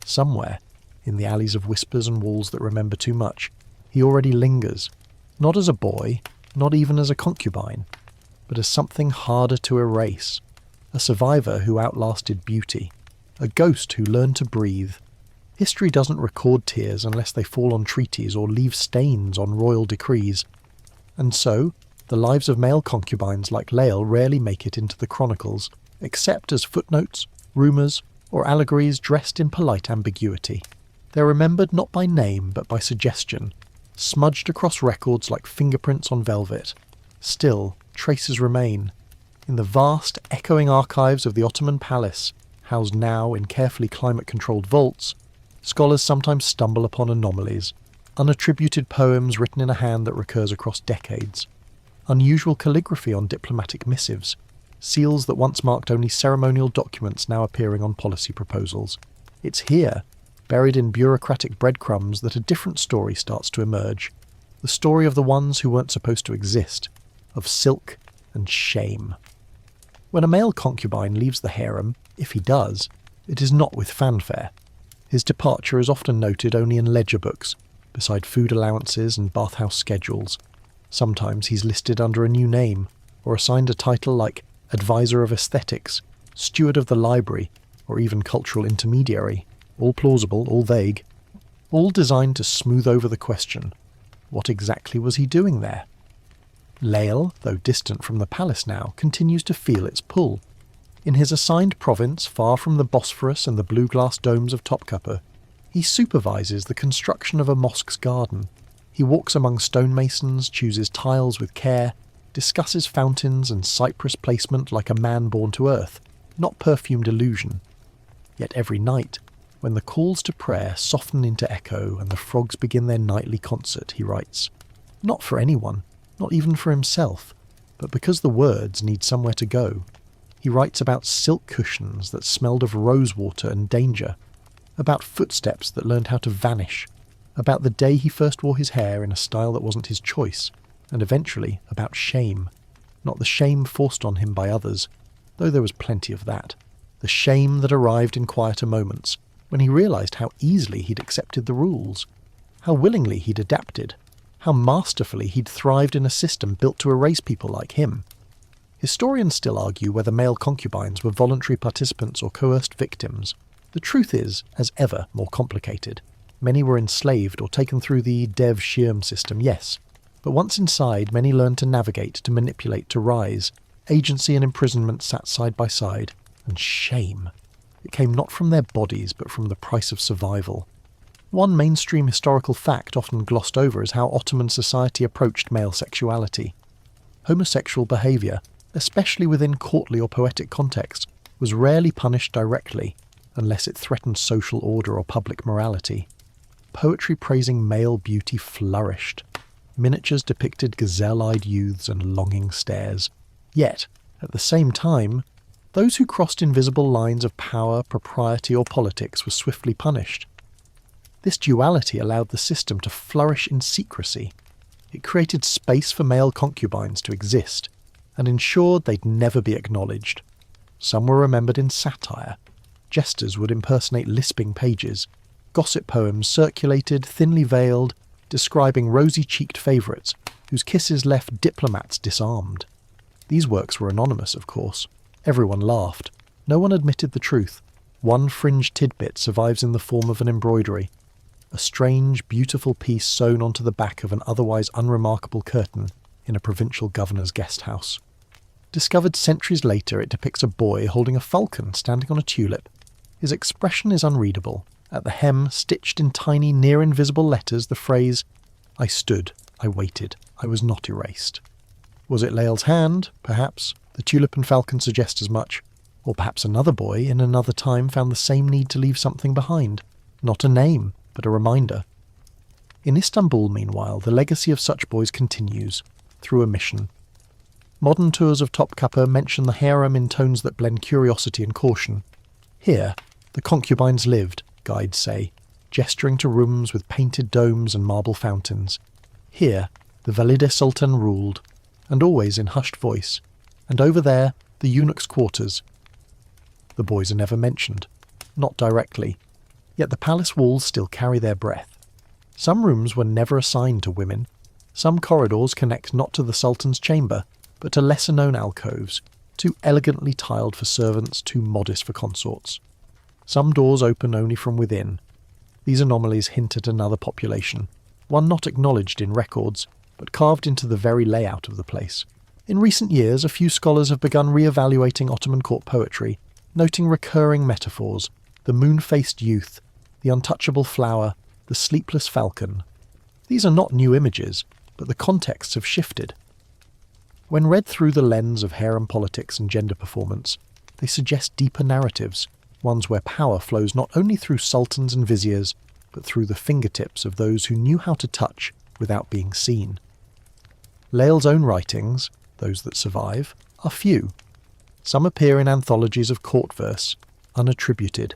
somewhere, in the alleys of whispers and walls that remember too much, he already lingers, not as a boy, not even as a concubine, but as something harder to erase, a survivor who outlasted beauty, a ghost who learned to breathe. History doesn't record tears unless they fall on treaties or leave stains on royal decrees, and so the lives of male concubines like Lael rarely make it into the chronicles, except as footnotes, rumours, or allegories dressed in polite ambiguity. They're remembered not by name but by suggestion, smudged across records like fingerprints on velvet. Still, traces remain. In the vast, echoing archives of the Ottoman palace, housed now in carefully climate-controlled vaults, scholars sometimes stumble upon anomalies, unattributed poems written in a hand that recurs across decades, unusual calligraphy on diplomatic missives, seals that once marked only ceremonial documents now appearing on policy proposals. It's here, buried in bureaucratic breadcrumbs, that a different story starts to emerge. The story of the ones who weren't supposed to exist, of silk and shame. When a male concubine leaves the harem, if he does, it is not with fanfare. His departure is often noted only in ledger books, beside food allowances and bathhouse schedules. Sometimes he's listed under a new name, or assigned a title like Advisor of Aesthetics, Steward of the Library, or even Cultural Intermediary. All plausible, all vague. All designed to smooth over the question, what exactly was he doing there? Lael, though distant from the palace now, continues to feel its pull. In his assigned province, far from the Bosphorus and the blue glass domes of Topkapi, he supervises the construction of a mosque's garden. He walks among stonemasons, chooses tiles with care, discusses fountains and cypress placement like a man born to earth, not perfumed illusion. Yet every night, when the calls to prayer soften into echo and the frogs begin their nightly concert, he writes, not for anyone, not even for himself, but because the words need somewhere to go. He writes about silk cushions that smelled of rosewater and danger, about footsteps that learned how to vanish, about the day he first wore his hair in a style that wasn't his choice, and eventually about shame. Not the shame forced on him by others, though there was plenty of that. The shame that arrived in quieter moments, when he realised how easily he'd accepted the rules, how willingly he'd adapted, how masterfully he'd thrived in a system built to erase people like him. Historians still argue whether male concubines were voluntary participants or coerced victims. The truth is, as ever, more complicated. Many were enslaved or taken through the Dev Shirm system, yes, but once inside, many learned to navigate, to manipulate, to rise. Agency and imprisonment sat side by side, and shame. It came not from their bodies, but from the price of survival. One mainstream historical fact often glossed over is how Ottoman society approached male sexuality. Homosexual behaviour, especially within courtly or poetic contexts, was rarely punished directly, unless it threatened social order or public morality. Poetry praising male beauty flourished. Miniatures depicted gazelle-eyed youths and longing stares. Yet, at the same time, those who crossed invisible lines of power, propriety or politics were swiftly punished. This duality allowed the system to flourish in secrecy. It created space for male concubines to exist, and ensured they'd never be acknowledged. Some were remembered in satire. Jesters would impersonate lisping pages. Gossip poems circulated, thinly veiled, describing rosy-cheeked favourites whose kisses left diplomats disarmed. These works were anonymous, of course. Everyone laughed. No one admitted the truth. One fringe tidbit survives in the form of an embroidery. A strange, beautiful piece sewn onto the back of an otherwise unremarkable curtain in a provincial governor's guest house. Discovered centuries later, it depicts a boy holding a falcon standing on a tulip. His expression is unreadable. At the hem, stitched in tiny, near-invisible letters, the phrase, "I stood, I waited, I was not erased." Was it Lael's hand? Perhaps. The tulip and falcon suggest as much. Or perhaps another boy, in another time, found the same need to leave something behind. Not a name, but a reminder. In Istanbul, meanwhile, the legacy of such boys continues, through a mission. Modern tours of Topkapi mention the harem in tones that blend curiosity and caution. Here, the concubines lived, guides say, gesturing to rooms with painted domes and marble fountains. Here, the Valide Sultan ruled, and always in hushed voice, and over there, the eunuch's quarters. The boys are never mentioned, not directly, yet the palace walls still carry their breath. Some rooms were never assigned to women. Some corridors connect not to the Sultan's chamber, but to lesser-known alcoves, too elegantly tiled for servants, too modest for consorts. Some doors open only from within. These anomalies hint at another population, one not acknowledged in records, but carved into the very layout of the place. In recent years, a few scholars have begun re-evaluating Ottoman court poetry, noting recurring metaphors: the moon-faced youth, the untouchable flower, the sleepless falcon. These are not new images, but the contexts have shifted. When read through the lens of harem politics and gender performance, they suggest deeper narratives, ones where power flows not only through sultans and viziers, but through the fingertips of those who knew how to touch without being seen. Lael's own writings, those that survive, are few. Some appear in anthologies of court verse, unattributed.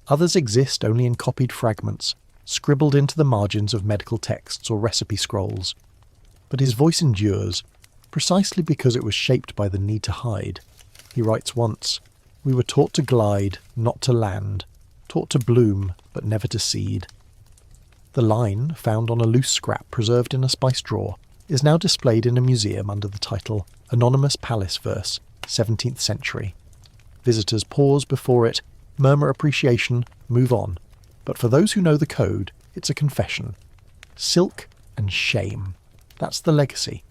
Others exist only in copied fragments, scribbled into the margins of medical texts or recipe scrolls. But his voice endures, precisely because it was shaped by the need to hide. He writes once, "We were taught to glide, not to land, taught to bloom, but never to seed." The line, found on a loose scrap preserved in a spice drawer, is now displayed in a museum under the title Anonymous Palace Verse, 17th Century. Visitors pause before it, murmur appreciation, move on. But for those who know the code, it's a confession. Silk and shame. That's the legacy.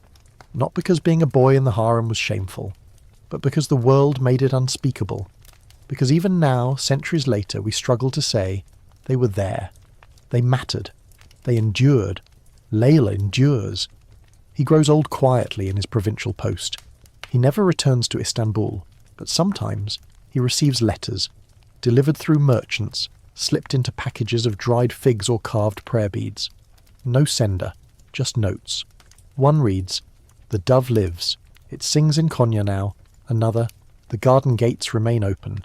Not because being a boy in the harem was shameful, but because the world made it unspeakable. Because even now, centuries later, we struggle to say, they were there. They mattered. They endured. Layla endures. He grows old quietly in his provincial post. He never returns to Istanbul, but sometimes he receives letters, delivered through merchants, slipped into packages of dried figs or carved prayer beads. No sender, just notes. One reads, "The dove lives. It sings in Konya now." Another, "The garden gates remain open."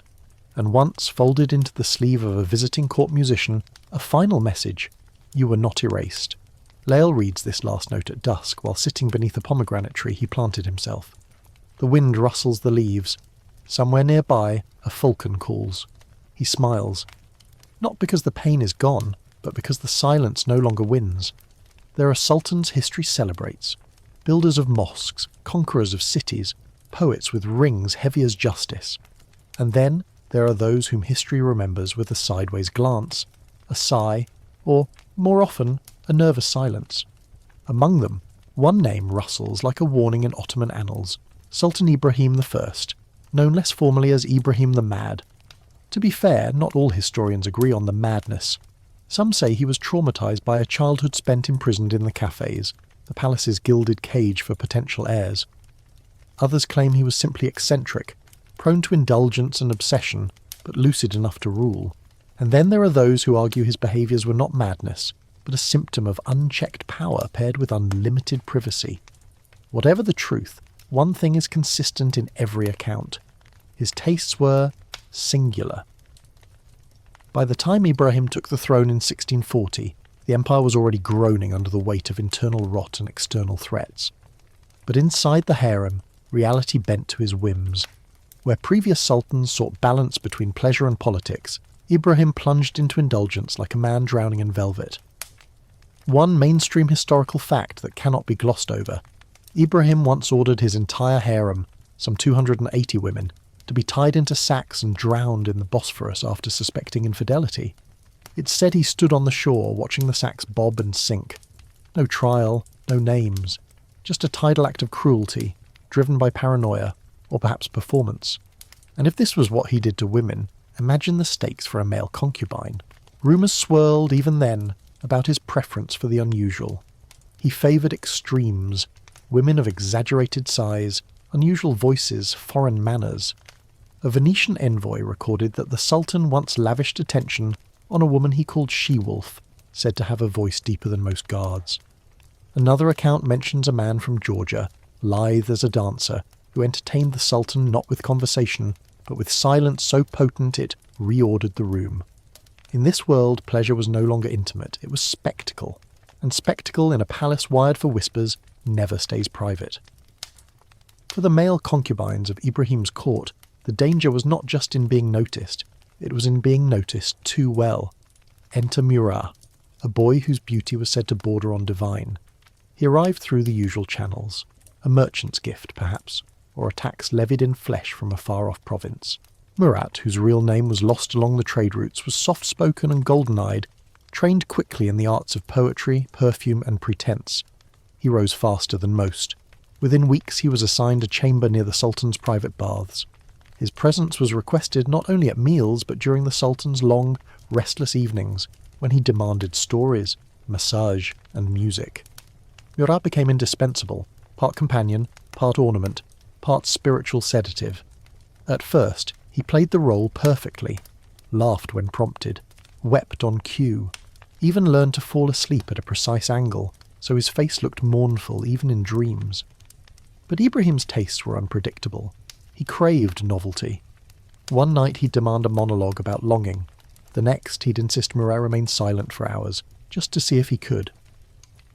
And once, folded into the sleeve of a visiting court musician, a final message, "You were not erased." Lael reads this last note at dusk while sitting beneath a pomegranate tree he planted himself. The wind rustles the leaves. Somewhere nearby, a falcon calls. He smiles. Not because the pain is gone, but because the silence no longer wins. There are sultans history celebrates, builders of mosques, conquerors of cities, poets with rings heavy as justice. And then there are those whom history remembers with a sideways glance, a sigh, or, more often, a nervous silence. Among them, one name rustles like a warning in Ottoman annals, Sultan Ibrahim I, known less formally as Ibrahim the Mad. To be fair, not all historians agree on the madness. Some say he was traumatized by a childhood spent imprisoned in the cafes, the palace's gilded cage for potential heirs. Others claim he was simply eccentric, prone to indulgence and obsession, but lucid enough to rule. And then there are those who argue his behaviours were not madness, but a symptom of unchecked power paired with unlimited privacy. Whatever the truth, one thing is consistent in every account. His tastes were singular. By the time Ibrahim took the throne in 1640, the empire was already groaning under the weight of internal rot and external threats. But inside the harem, reality bent to his whims. Where previous sultans sought balance between pleasure and politics, Ibrahim plunged into indulgence like a man drowning in velvet. One mainstream historical fact that cannot be glossed over: Ibrahim once ordered his entire harem, some 280 women, to be tied into sacks and drowned in the Bosphorus after suspecting infidelity. It's said he stood on the shore watching the sacks bob and sink. No trial, no names, just a tidal act of cruelty, driven by paranoia, or perhaps performance. And if this was what he did to women, imagine the stakes for a male concubine. Rumours swirled, even then, about his preference for the unusual. He favoured extremes, women of exaggerated size, unusual voices, foreign manners. A Venetian envoy recorded that the Sultan once lavished attention on a woman he called She-Wolf, said to have a voice deeper than most guards. Another account mentions a man from Georgia, lithe as a dancer, who entertained the Sultan not with conversation, but with silence so potent it reordered the room. In this world, pleasure was no longer intimate, it was spectacle, and spectacle in a palace wired for whispers never stays private. For the male concubines of Ibrahim's court, the danger was not just in being noticed, it was in being noticed too well. Enter Murat, a boy whose beauty was said to border on divine. He arrived through the usual channels, a merchant's gift, perhaps, or a tax levied in flesh from a far-off province. Murat, whose real name was lost along the trade routes, was soft-spoken and golden-eyed, trained quickly in the arts of poetry, perfume, and pretense. He rose faster than most. Within weeks he was assigned a chamber near the Sultan's private baths. His presence was requested not only at meals, but during the Sultan's long, restless evenings, when he demanded stories, massage, and music. Murat became indispensable, part companion, part ornament, part spiritual sedative. At first, he played the role perfectly, laughed when prompted, wept on cue, even learned to fall asleep at a precise angle, so his face looked mournful even in dreams. But Ibrahim's tastes were unpredictable. He craved novelty. One night he'd demand a monologue about longing. The next he'd insist Murat remain silent for hours, just to see if he could.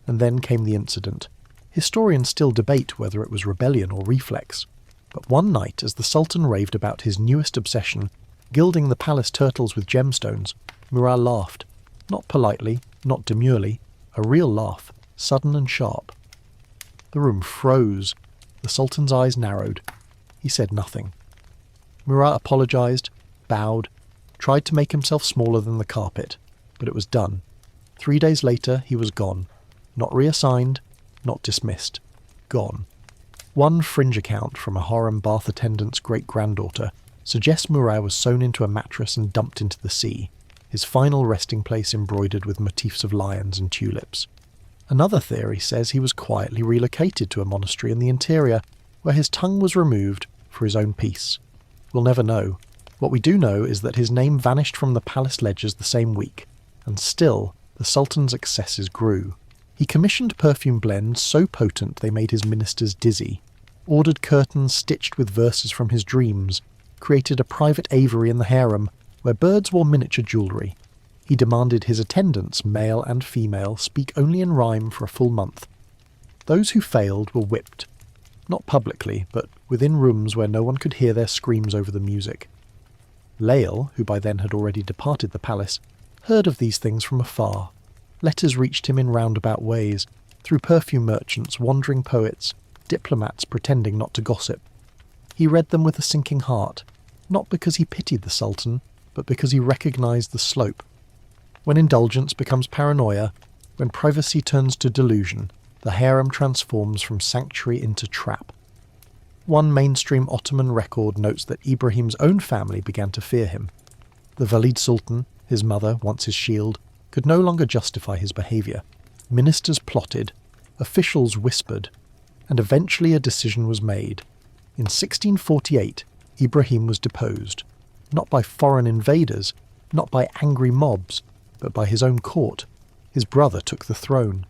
And then came the incident. Historians still debate whether it was rebellion or reflex. But one night, as the Sultan raved about his newest obsession, gilding the palace turtles with gemstones, Murat laughed. Not politely, not demurely, a real laugh, sudden and sharp. The room froze. The Sultan's eyes narrowed. He said nothing. Murat apologised, bowed, tried to make himself smaller than the carpet, but it was done. 3 days later, he was gone. Not reassigned, not dismissed. Gone. One fringe account from a harem bath attendant's great-granddaughter suggests Murat was sewn into a mattress and dumped into the sea, his final resting place embroidered with motifs of lions and tulips. Another theory says he was quietly relocated to a monastery in the interior, where his tongue was removed for his own peace. We'll never know. What we do know is that his name vanished from the palace ledgers the same week, and still the Sultan's excesses grew. He commissioned perfume blends so potent they made his ministers dizzy, ordered curtains stitched with verses from his dreams, created a private aviary in the harem where birds wore miniature jewellery. He demanded his attendants, male and female, speak only in rhyme for a full month. Those who failed were whipped, not publicly, but within rooms where no one could hear their screams over the music. Lael, who by then had already departed the palace, heard of these things from afar. Letters reached him in roundabout ways, through perfume merchants, wandering poets, diplomats pretending not to gossip. He read them with a sinking heart, not because he pitied the Sultan, but because he recognised the slope. When indulgence becomes paranoia, when privacy turns to delusion, the harem transforms from sanctuary into trap. One mainstream Ottoman record notes that Ibrahim's own family began to fear him. The Valid Sultan, his mother, once his shield, could no longer justify his behaviour. Ministers plotted, officials whispered, and eventually a decision was made. In 1648, Ibrahim was deposed, not by foreign invaders, not by angry mobs, but by his own court. His brother took the throne.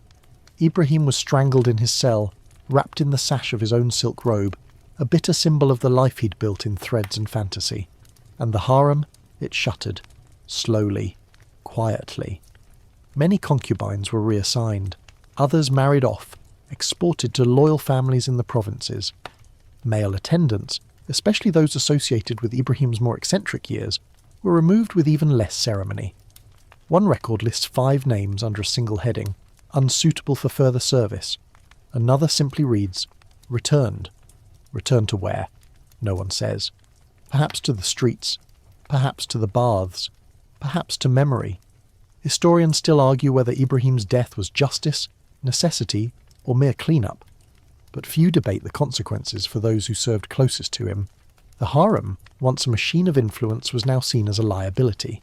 Ibrahim was strangled in his cell, wrapped in the sash of his own silk robe, a bitter symbol of the life he'd built in threads and fantasy. And the harem, it shuttered, slowly, quietly. Many concubines were reassigned. Others married off, exported to loyal families in the provinces. Male attendants, especially those associated with Ibrahim's more eccentric years, were removed with even less ceremony. One record lists 5 names under a single heading, unsuitable for further service. Another simply reads, returned. Returned to where? No one says. Perhaps to the streets, perhaps to the baths, perhaps to memory. Historians still argue whether Ibrahim's death was justice, necessity, or mere clean-up. But few debate the consequences for those who served closest to him. The harem, once a machine of influence, was now seen as a liability.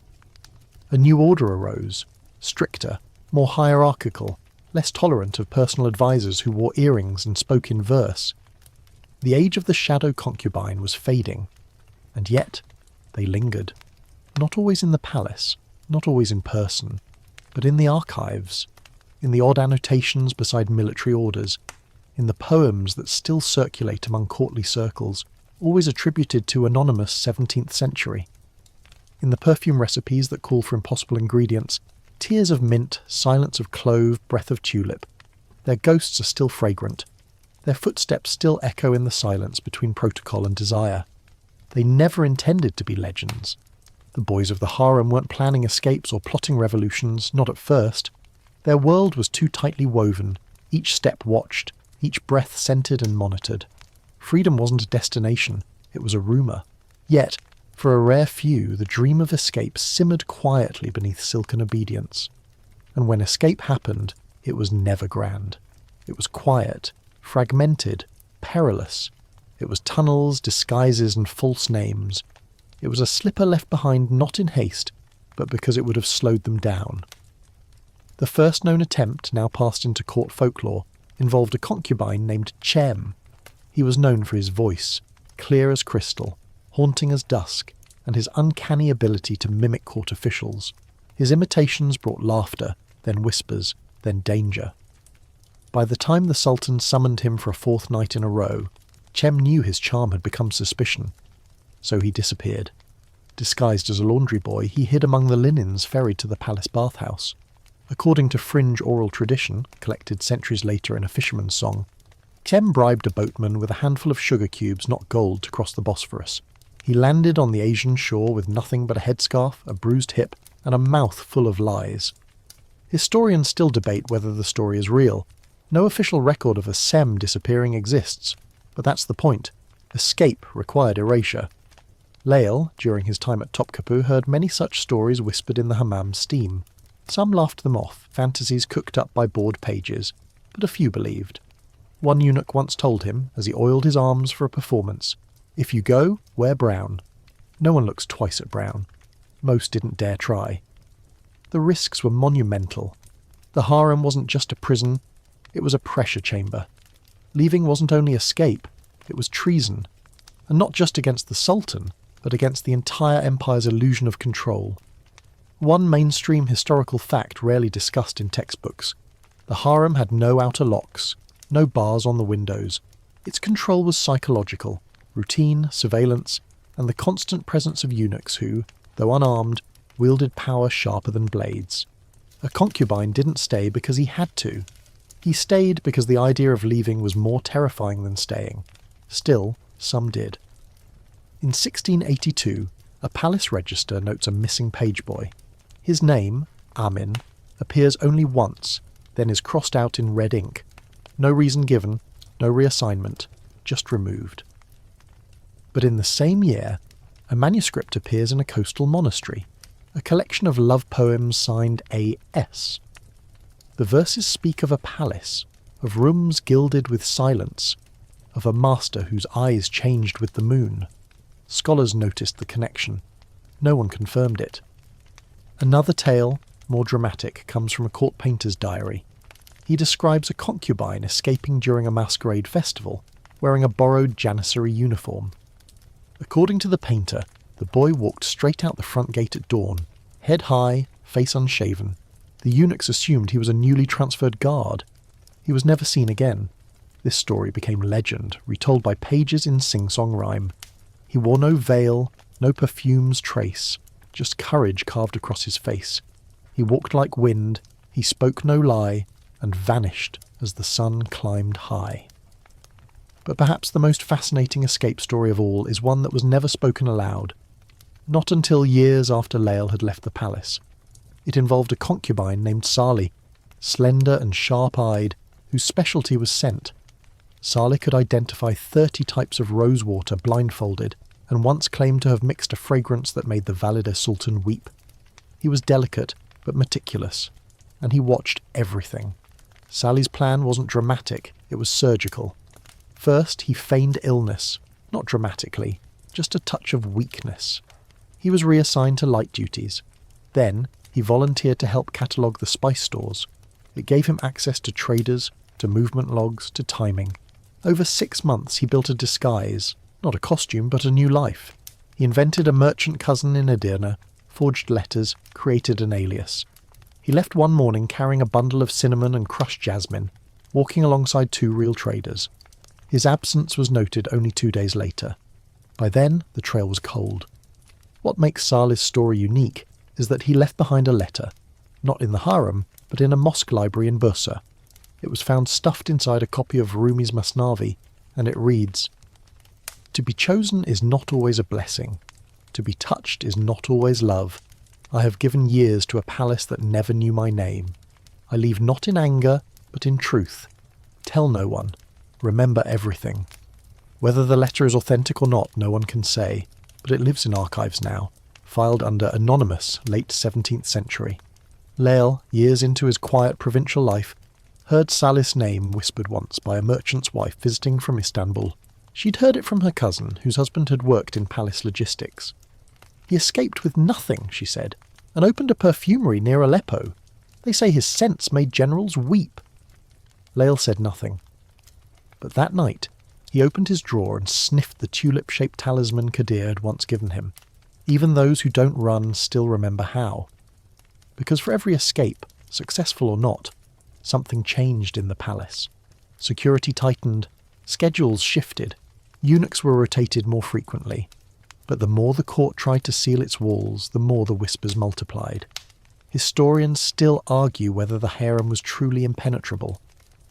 A new order arose, stricter, more hierarchical, less tolerant of personal advisers who wore earrings and spoke in verse. The age of the shadow concubine was fading, and yet they lingered. Not always in the palace, not always in person, but in the archives, in the odd annotations beside military orders, in the poems that still circulate among courtly circles, always attributed to anonymous 17th century. In the perfume recipes that call for impossible ingredients, tears of mint, silence of clove, breath of tulip. Their ghosts are still fragrant. Their footsteps still echo in the silence between protocol and desire. They never intended to be legends. The boys of the harem weren't planning escapes or plotting revolutions, not at first. Their world was too tightly woven, each step watched, each breath scented and monitored. Freedom wasn't a destination, it was a rumour. Yet, for a rare few, the dream of escape simmered quietly beneath silken obedience. And when escape happened, it was never grand. It was quiet, fragmented, perilous. It was tunnels, disguises, and false names. It was a slipper left behind not in haste, but because it would have slowed them down. The first known attempt, now passed into court folklore, involved a concubine named Cem. He was known for his voice, clear as crystal, haunting as dusk, and his uncanny ability to mimic court officials. His imitations brought laughter, then whispers, then danger. By the time the Sultan summoned him for a 4th night in a row, Cem knew his charm had become suspicion. So he disappeared. Disguised as a laundry boy, he hid among the linens ferried to the palace bathhouse. According to fringe oral tradition, collected centuries later in a fisherman's song, Cem bribed a boatman with a handful of sugar cubes, not gold, to cross the Bosphorus. He landed on the Asian shore with nothing but a headscarf, a bruised hip, and a mouth full of lies. Historians still debate whether the story is real. No official record of a Cem disappearing exists, but that's the point. Escape required erasure. Lael, during his time at Topkapi, heard many such stories whispered in the hammam's steam. Some laughed them off, fantasies cooked up by bored pages, but a few believed. One eunuch once told him, as he oiled his arms for a performance, "If you go, wear brown." No one looks twice at brown. Most didn't dare try. The risks were monumental. The harem wasn't just a prison, it was a pressure chamber. Leaving wasn't only escape, it was treason. And not just against the Sultan, but against the entire empire's illusion of control. One mainstream historical fact rarely discussed in textbooks. The harem had no outer locks, no bars on the windows. Its control was psychological, routine, surveillance, and the constant presence of eunuchs who, though unarmed, wielded power sharper than blades. A concubine didn't stay because he had to. He stayed because the idea of leaving was more terrifying than staying. Still, some did. In 1682, a palace register notes a missing pageboy. His name, Amin, appears only once, then is crossed out in red ink. No reason given, no reassignment, just removed. But in the same year, a manuscript appears in a coastal monastery, a collection of love poems signed A.S. The verses speak of a palace, of rooms gilded with silence, of a master whose eyes changed with the moon. Scholars noticed the connection. No one confirmed it. Another tale, more dramatic, comes from a court painter's diary. He describes a concubine escaping during a masquerade festival, wearing a borrowed janissary uniform. According to the painter, the boy walked straight out the front gate at dawn, head high, face unshaven. The eunuchs assumed he was a newly transferred guard. He was never seen again. This story became legend, retold by pages in sing-song rhyme. He wore no veil, no perfume's trace, just courage carved across his face. He walked like wind, he spoke no lie, and vanished as the sun climbed high. But perhaps the most fascinating escape story of all is one that was never spoken aloud. Not until years after Lael had left the palace. It involved a concubine named Salih, slender and sharp-eyed, whose specialty was scent. Salih could identify 30 types of rosewater blindfolded, and once claimed to have mixed a fragrance that made the Valide Sultan weep. He was delicate, but meticulous, and he watched everything. Salih's plan wasn't dramatic, it was surgical. First, he feigned illness, not dramatically, just a touch of weakness. He was reassigned to light duties. Then, he volunteered to help catalogue the spice stores. It gave him access to traders, to movement logs, to timing. Over 6 months he built a disguise, not a costume but a new life. He invented a merchant cousin in Edirne, forged letters, created an alias. He left one morning carrying a bundle of cinnamon and crushed jasmine, walking alongside 2 real traders. His absence was noted only 2 days later. By then, the trail was cold. What makes Salih's story unique is that he left behind a letter, not in the harem, but in a mosque library in Bursa. It was found stuffed inside a copy of Rumi's Masnavi, and it reads, "To be chosen is not always a blessing. To be touched is not always love. I have given years to a palace that never knew my name. I leave not in anger, but in truth. Tell no one. Remember everything." Whether the letter is authentic or not, no one can say, but it lives in archives now, filed under anonymous late 17th century. Lael, years into his quiet provincial life, heard Salih's name whispered once by a merchant's wife visiting from Istanbul. She'd heard it from her cousin, whose husband had worked in palace logistics. "He escaped with nothing," she said, "and opened a perfumery near Aleppo. They say his scents made generals weep." Lael said nothing. But that night, he opened his drawer and sniffed the tulip-shaped talisman Kadir had once given him. Even those who don't run still remember how. Because for every escape, successful or not, something changed in the palace. Security tightened, schedules shifted, eunuchs were rotated more frequently. But the more the court tried to seal its walls, the more the whispers multiplied. Historians still argue whether the harem was truly impenetrable.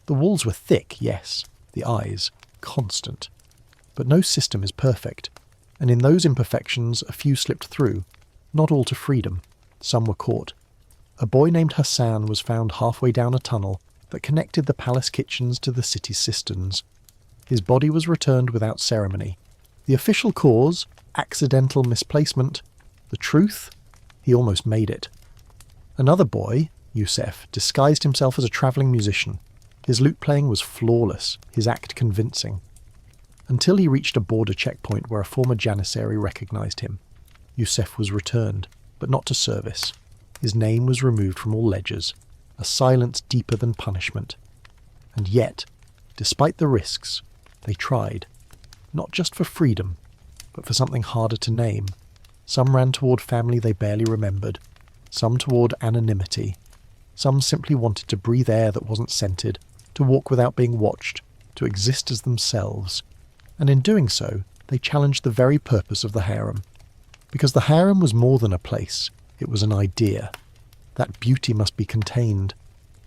The walls were thick, yes, the eyes constant. But no system is perfect, and in those imperfections a few slipped through, not all to freedom. Some were caught. A boy named Hassan was found halfway down a tunnel that connected the palace kitchens to the city's cisterns. His body was returned without ceremony. The official cause, accidental misplacement. The truth, he almost made it. Another boy, Youssef, disguised himself as a travelling musician. His lute playing was flawless, his act convincing. Until he reached a border checkpoint where a former janissary recognised him. Yusef was returned, but not to service. His name was removed from all ledgers, a silence deeper than punishment. And yet, despite the risks, they tried. Not just for freedom, but for something harder to name. Some ran toward family they barely remembered, some toward anonymity. Some simply wanted to breathe air that wasn't scented, to walk without being watched, to exist as themselves. And in doing so, they challenged the very purpose of the harem. Because the harem was more than a place, it was an idea. That beauty must be contained.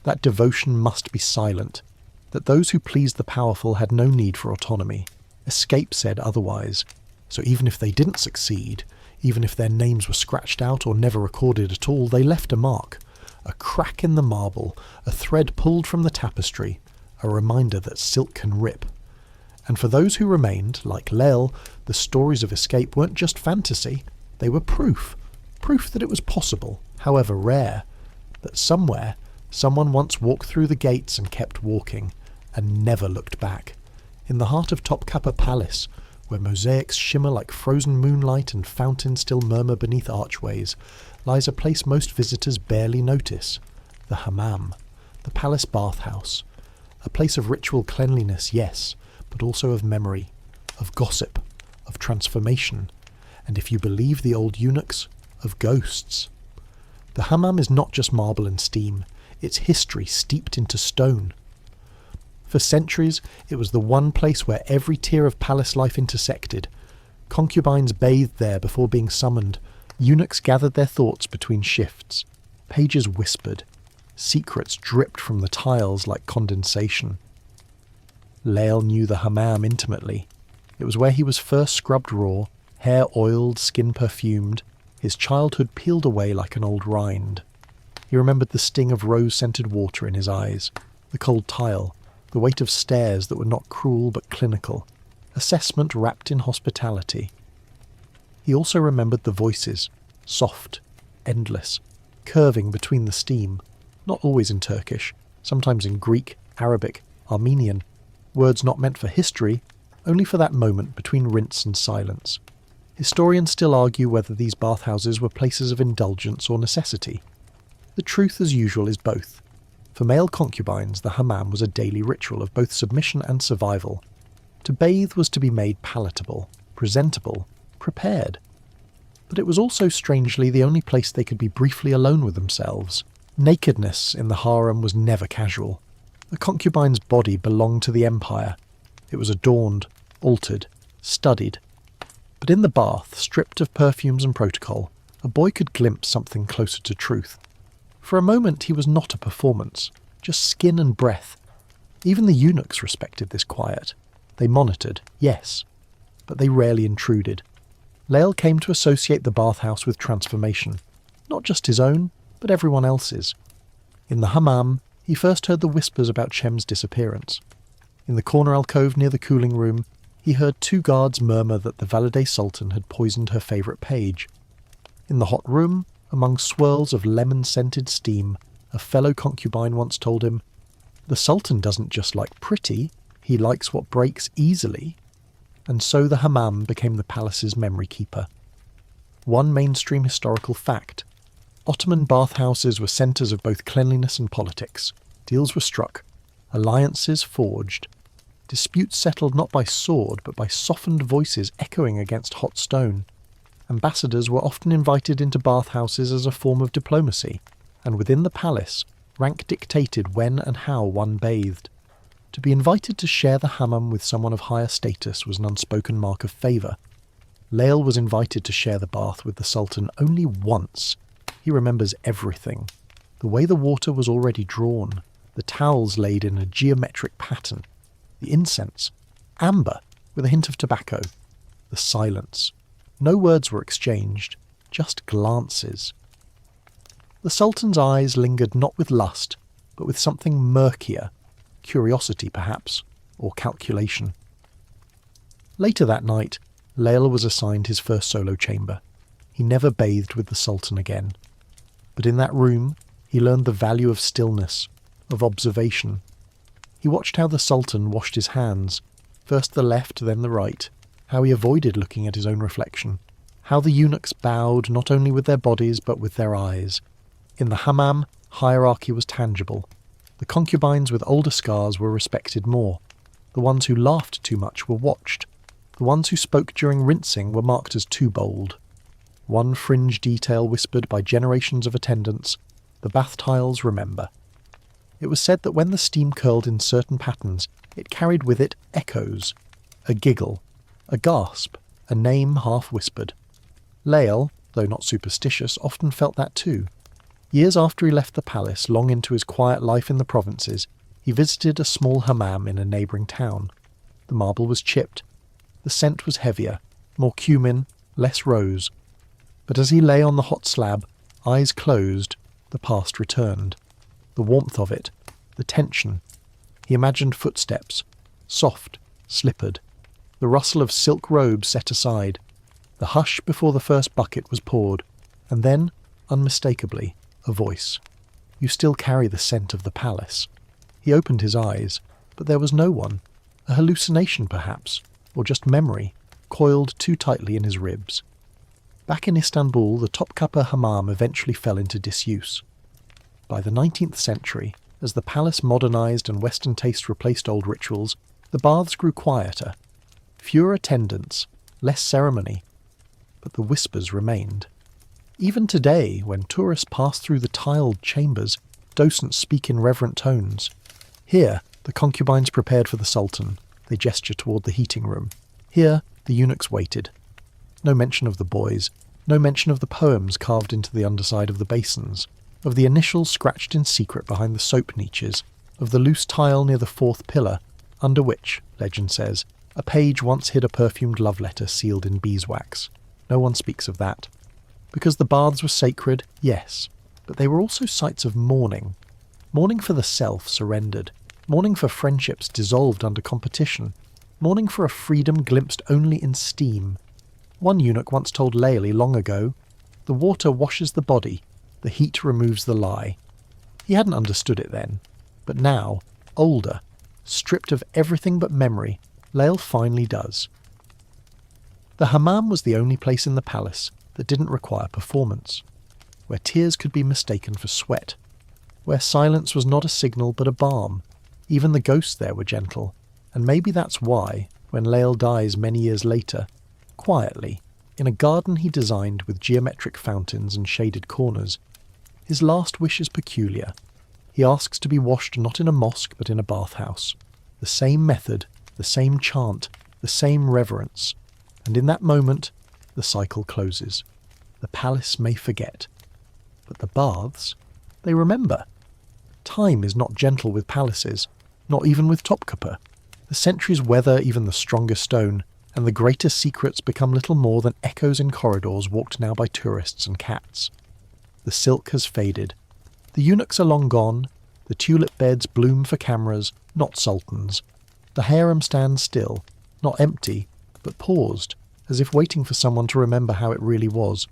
That devotion must be silent. That those who pleased the powerful had no need for autonomy. Escape said otherwise. So even if they didn't succeed, even if their names were scratched out or never recorded at all, they left a mark. A crack in the marble, a thread pulled from the tapestry, a reminder that silk can rip. And for those who remained, like Lael, the stories of escape weren't just fantasy, they were proof. Proof that it was possible, however rare. That somewhere, someone once walked through the gates and kept walking, and never looked back. In the heart of Topkapi Palace, where mosaics shimmer like frozen moonlight and fountains still murmur beneath archways, lies a place most visitors barely notice, the hammam, the palace bathhouse. A place of ritual cleanliness, yes, but also of memory, of gossip, of transformation, and if you believe the old eunuchs, of ghosts. The hammam is not just marble and steam, it's history steeped into stone. For centuries, it was the one place where every tier of palace life intersected. Concubines bathed there before being summoned. Eunuchs gathered their thoughts between shifts. Pages whispered. Secrets dripped from the tiles like condensation. Lael knew the hammam intimately. It was where he was first scrubbed raw, hair oiled, skin perfumed, his childhood peeled away like an old rind. He remembered the sting of rose-scented water in his eyes, the cold tile, the weight of stares that were not cruel but clinical, assessment wrapped in hospitality. He also remembered the voices, soft, endless, curving between the steam, not always in Turkish, sometimes in Greek, Arabic, Armenian, words not meant for history, only for that moment between rinse and silence. Historians still argue whether these bathhouses were places of indulgence or necessity. The truth, as usual, is both. For male concubines, the hammam was a daily ritual of both submission and survival. To bathe was to be made palatable, presentable, prepared. But it was also strangely the only place they could be briefly alone with themselves. Nakedness in the harem was never casual. A concubine's body belonged to the empire. It was adorned, altered, studied. But in the bath, stripped of perfumes and protocol, a boy could glimpse something closer to truth. For a moment he was not a performance, just skin and breath. Even the eunuchs respected this quiet. They monitored, yes, but they rarely intruded. Lael came to associate the bathhouse with transformation, not just his own, but everyone else's. In the hammam, he first heard the whispers about Shem's disappearance. In the corner alcove near the cooling room, he heard two guards murmur that the Valide Sultan had poisoned her favourite page. In the hot room, among swirls of lemon-scented steam, a fellow concubine once told him, "The Sultan doesn't just like pretty, he likes what breaks easily." And so the hammam became the palace's memory keeper. One mainstream historical fact: Ottoman bathhouses were centres of both cleanliness and politics. Deals were struck, alliances forged, disputes settled not by sword but by softened voices echoing against hot stone. Ambassadors were often invited into bathhouses as a form of diplomacy, and within the palace, rank dictated when and how one bathed. To be invited to share the hammam with someone of higher status was an unspoken mark of favour. Lael was invited to share the bath with the Sultan only once. He remembers everything. The way the water was already drawn, the towels laid in a geometric pattern, the incense, amber with a hint of tobacco, the silence. No words were exchanged, just glances. The Sultan's eyes lingered not with lust, but with something murkier, curiosity perhaps, or calculation. Later that night, Lael was assigned his first solo chamber. He never bathed with the Sultan again. But in that room, he learned the value of stillness, of observation. He watched how the Sultan washed his hands, first the left, then the right, how he avoided looking at his own reflection, how the eunuchs bowed not only with their bodies but with their eyes. In the hammam, hierarchy was tangible. The concubines with older scars were respected more. The ones who laughed too much were watched. The ones who spoke during rinsing were marked as too bold. One fringe detail whispered by generations of attendants, "The bath tiles remember." It was said that when the steam curled in certain patterns, it carried with it echoes, a giggle, a gasp, a name half-whispered. Lael, though not superstitious, often felt that too. Years after he left the palace, long into his quiet life in the provinces, he visited a small hammam in a neighbouring town. The marble was chipped. The scent was heavier, more cumin, less rose. But as he lay on the hot slab, eyes closed, the past returned. The warmth of it, the tension. He imagined footsteps, soft, slippered, the rustle of silk robes set aside, the hush before the first bucket was poured, and then, unmistakably, a voice. "You still carry the scent of the palace." He opened his eyes, but there was no one. A hallucination, perhaps, or just memory, coiled too tightly in his ribs. Back in Istanbul, the Topkapi hammam eventually fell into disuse. By the 19th century, as the palace modernised and Western taste replaced old rituals, the baths grew quieter. Fewer attendants, less ceremony, but the whispers remained. Even today, when tourists pass through the tiled chambers, docents speak in reverent tones. Here, the concubines prepared for the Sultan. They gesture toward the heating room. Here, the eunuchs waited. No mention of the boys, no mention of the poems carved into the underside of the basins, of the initials scratched in secret behind the soap niches, of the loose tile near the fourth pillar, under which, legend says, a page once hid a perfumed love letter sealed in beeswax. No one speaks of that. Because the baths were sacred, yes, but they were also sites of mourning. Mourning for the self surrendered, mourning for friendships dissolved under competition, mourning for a freedom glimpsed only in steam. One eunuch once told Laeli long ago, "The water washes the body, the heat removes the lie." He hadn't understood it then, but now, older, stripped of everything but memory, Lael finally does. The hammam was the only place in the palace that didn't require performance, where tears could be mistaken for sweat, where silence was not a signal but a balm. Even the ghosts there were gentle, and maybe that's why, when Lael dies many years later, quietly, in a garden he designed with geometric fountains and shaded corners, his last wish is peculiar. He asks to be washed not in a mosque but in a bathhouse. The same method, the same chant, the same reverence, and in that moment the cycle closes. The palace may forget, but the baths, they remember. Time is not gentle with palaces, not even with Topkapi. The centuries weather even the strongest stone, and the greatest secrets become little more than echoes in corridors walked now by tourists and cats. The silk has faded. The eunuchs are long gone. The tulip beds bloom for cameras, not sultans. The harem stands still, not empty, but paused, as if waiting for someone to remember how it really was.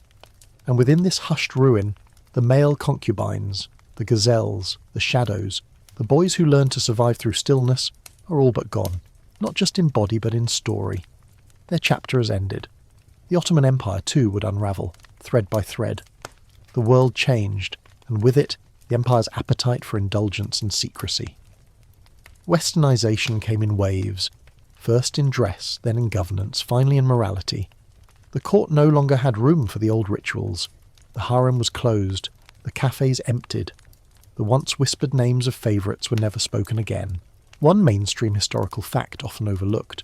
And within this hushed ruin, the male concubines, the gazelles, the shadows, the boys who learned to survive through stillness, are all but gone, not just in body but in story. Their chapter has ended. The Ottoman Empire too would unravel, thread by thread. The world changed, and with it, the empire's appetite for indulgence and secrecy. Westernization came in waves, first in dress, then in governance, finally in morality. The court no longer had room for the old rituals. The harem was closed, the cafes emptied. The once whispered names of favourites were never spoken again. One mainstream historical fact often overlooked.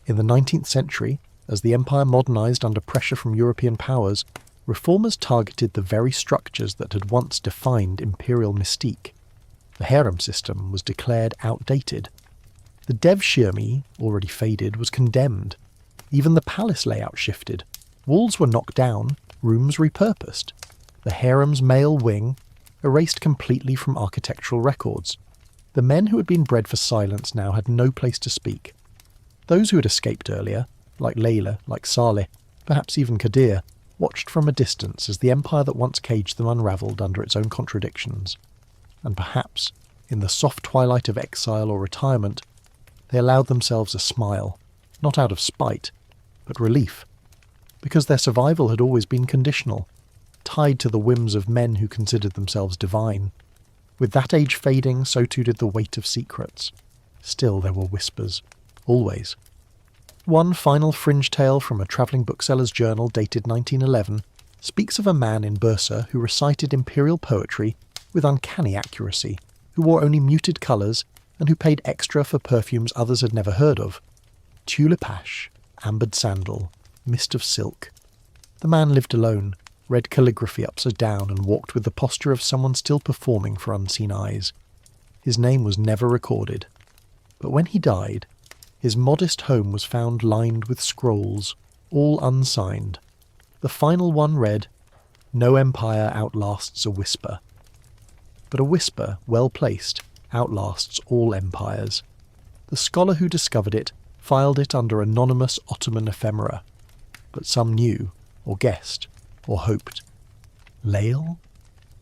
In the 19th century, as the empire modernised under pressure from European powers, reformers targeted the very structures that had once defined imperial mystique. The harem system was declared outdated. The devshirme, already faded, was condemned. Even the palace layout shifted. Walls were knocked down, rooms repurposed. The harem's male wing erased completely from architectural records. The men who had been bred for silence now had no place to speak. Those who had escaped earlier, like Layla, like Saleh, perhaps even Qadir, watched from a distance as the empire that once caged them unravelled under its own contradictions. And perhaps, in the soft twilight of exile or retirement, they allowed themselves a smile, not out of spite, but relief, because their survival had always been conditional, tied to the whims of men who considered themselves divine. With that age fading, so too did the weight of secrets. Still there were whispers, always. One final fringe tale from a travelling bookseller's journal dated 1911 speaks of a man in Bursa who recited imperial poetry with uncanny accuracy, who wore only muted colours, and who paid extra for perfumes others had never heard of. Tulip ash, ambered sandal, mist of silk. The man lived alone, read calligraphy upside down, and walked with the posture of someone still performing for unseen eyes. His name was never recorded. But when he died, his modest home was found lined with scrolls, all unsigned. The final one read, "No empire outlasts a whisper." But a whisper, well placed, outlasts all empires. The scholar who discovered it filed it under anonymous Ottoman ephemera. But some knew, or guessed, or hoped. Lael?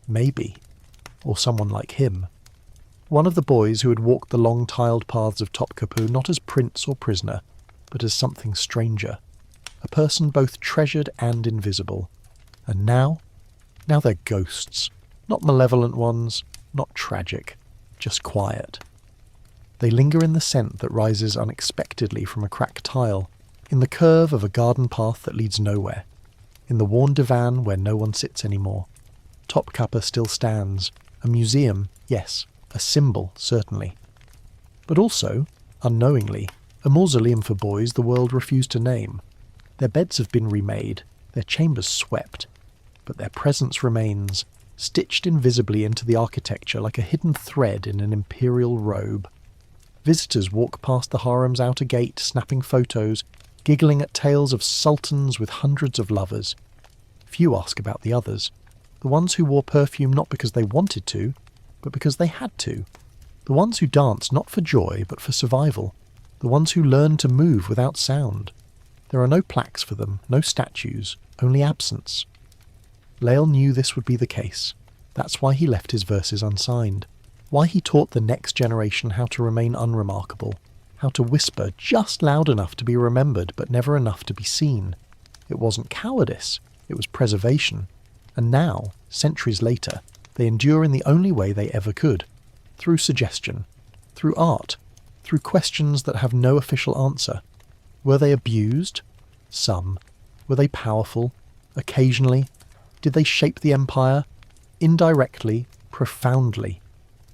Maybe. Or someone like him. One of the boys who had walked the long tiled paths of Topkapi not as prince or prisoner, but as something stranger. A person both treasured and invisible. And now they're ghosts. Not malevolent ones, not tragic, just quiet. They linger in the scent that rises unexpectedly from a cracked tile, in the curve of a garden path that leads nowhere, in the worn divan where no one sits anymore. Topkapi still stands, a museum, yes, a symbol, certainly. But also, unknowingly, a mausoleum for boys the world refused to name. Their beds have been remade, their chambers swept, but their presence remains, stitched invisibly into the architecture like a hidden thread in an imperial robe. Visitors walk past the harem's outer gate, snapping photos, giggling at tales of sultans with hundreds of lovers. Few ask about the others, the ones who wore perfume not because they wanted to, but because they had to. The ones who danced not for joy, but for survival. The ones who learned to move without sound. There are no plaques for them, no statues, only absence. Lael knew this would be the case. That's why he left his verses unsigned. Why he taught the next generation how to remain unremarkable, how to whisper just loud enough to be remembered but never enough to be seen. It wasn't cowardice, it was preservation. And now, centuries later, they endure in the only way they ever could, through suggestion, through art, through questions that have no official answer. Were they abused? Some. Were they powerful? Occasionally. Did they shape the empire? Indirectly, profoundly.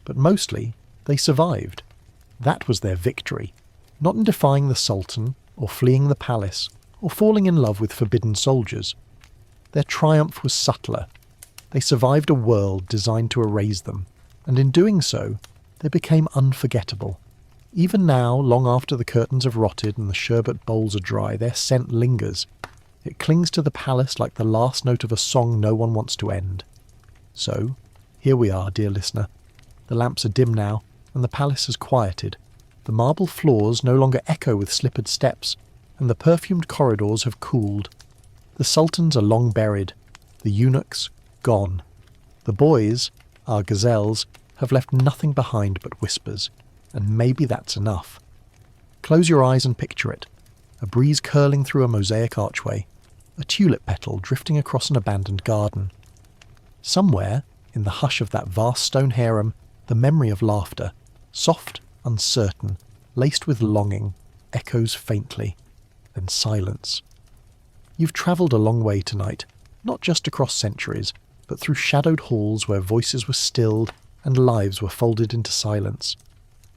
But mostly, they survived. That was their victory. Not in defying the Sultan, or fleeing the palace, or falling in love with forbidden soldiers. Their triumph was subtler. They survived a world designed to erase them, and in doing so, they became unforgettable. Even now, long after the curtains have rotted and the sherbet bowls are dry, their scent lingers. It clings to the palace like the last note of a song no one wants to end. So, here we are, dear listener. The lamps are dim now, and the palace has quieted. The marble floors no longer echo with slippered steps, and the perfumed corridors have cooled. The sultans are long buried, the eunuchs gone. The boys, our gazelles, have left nothing behind but whispers, and maybe that's enough. Close your eyes and picture it. A breeze curling through a mosaic archway, a tulip petal drifting across an abandoned garden. Somewhere, in the hush of that vast stone harem, the memory of laughter, soft, uncertain, laced with longing, echoes faintly, then silence. You've travelled a long way tonight, not just across centuries, but through shadowed halls where voices were stilled and lives were folded into silence.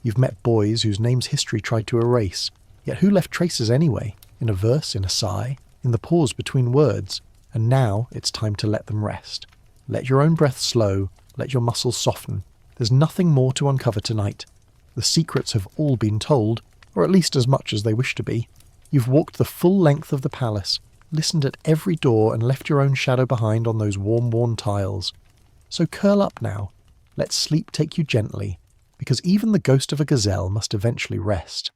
You've met boys whose names history tried to erase, yet who left traces anyway, in a verse, in a sigh, in the pause between words, and now it's time to let them rest. Let your own breath slow, let your muscles soften. There's nothing more to uncover tonight. The secrets have all been told, or at least as much as they wish to be. You've walked the full length of the palace, listened at every door and left your own shadow behind on those warm-worn tiles. So curl up now. Let sleep take you gently, because even the ghost of a gazelle must eventually rest.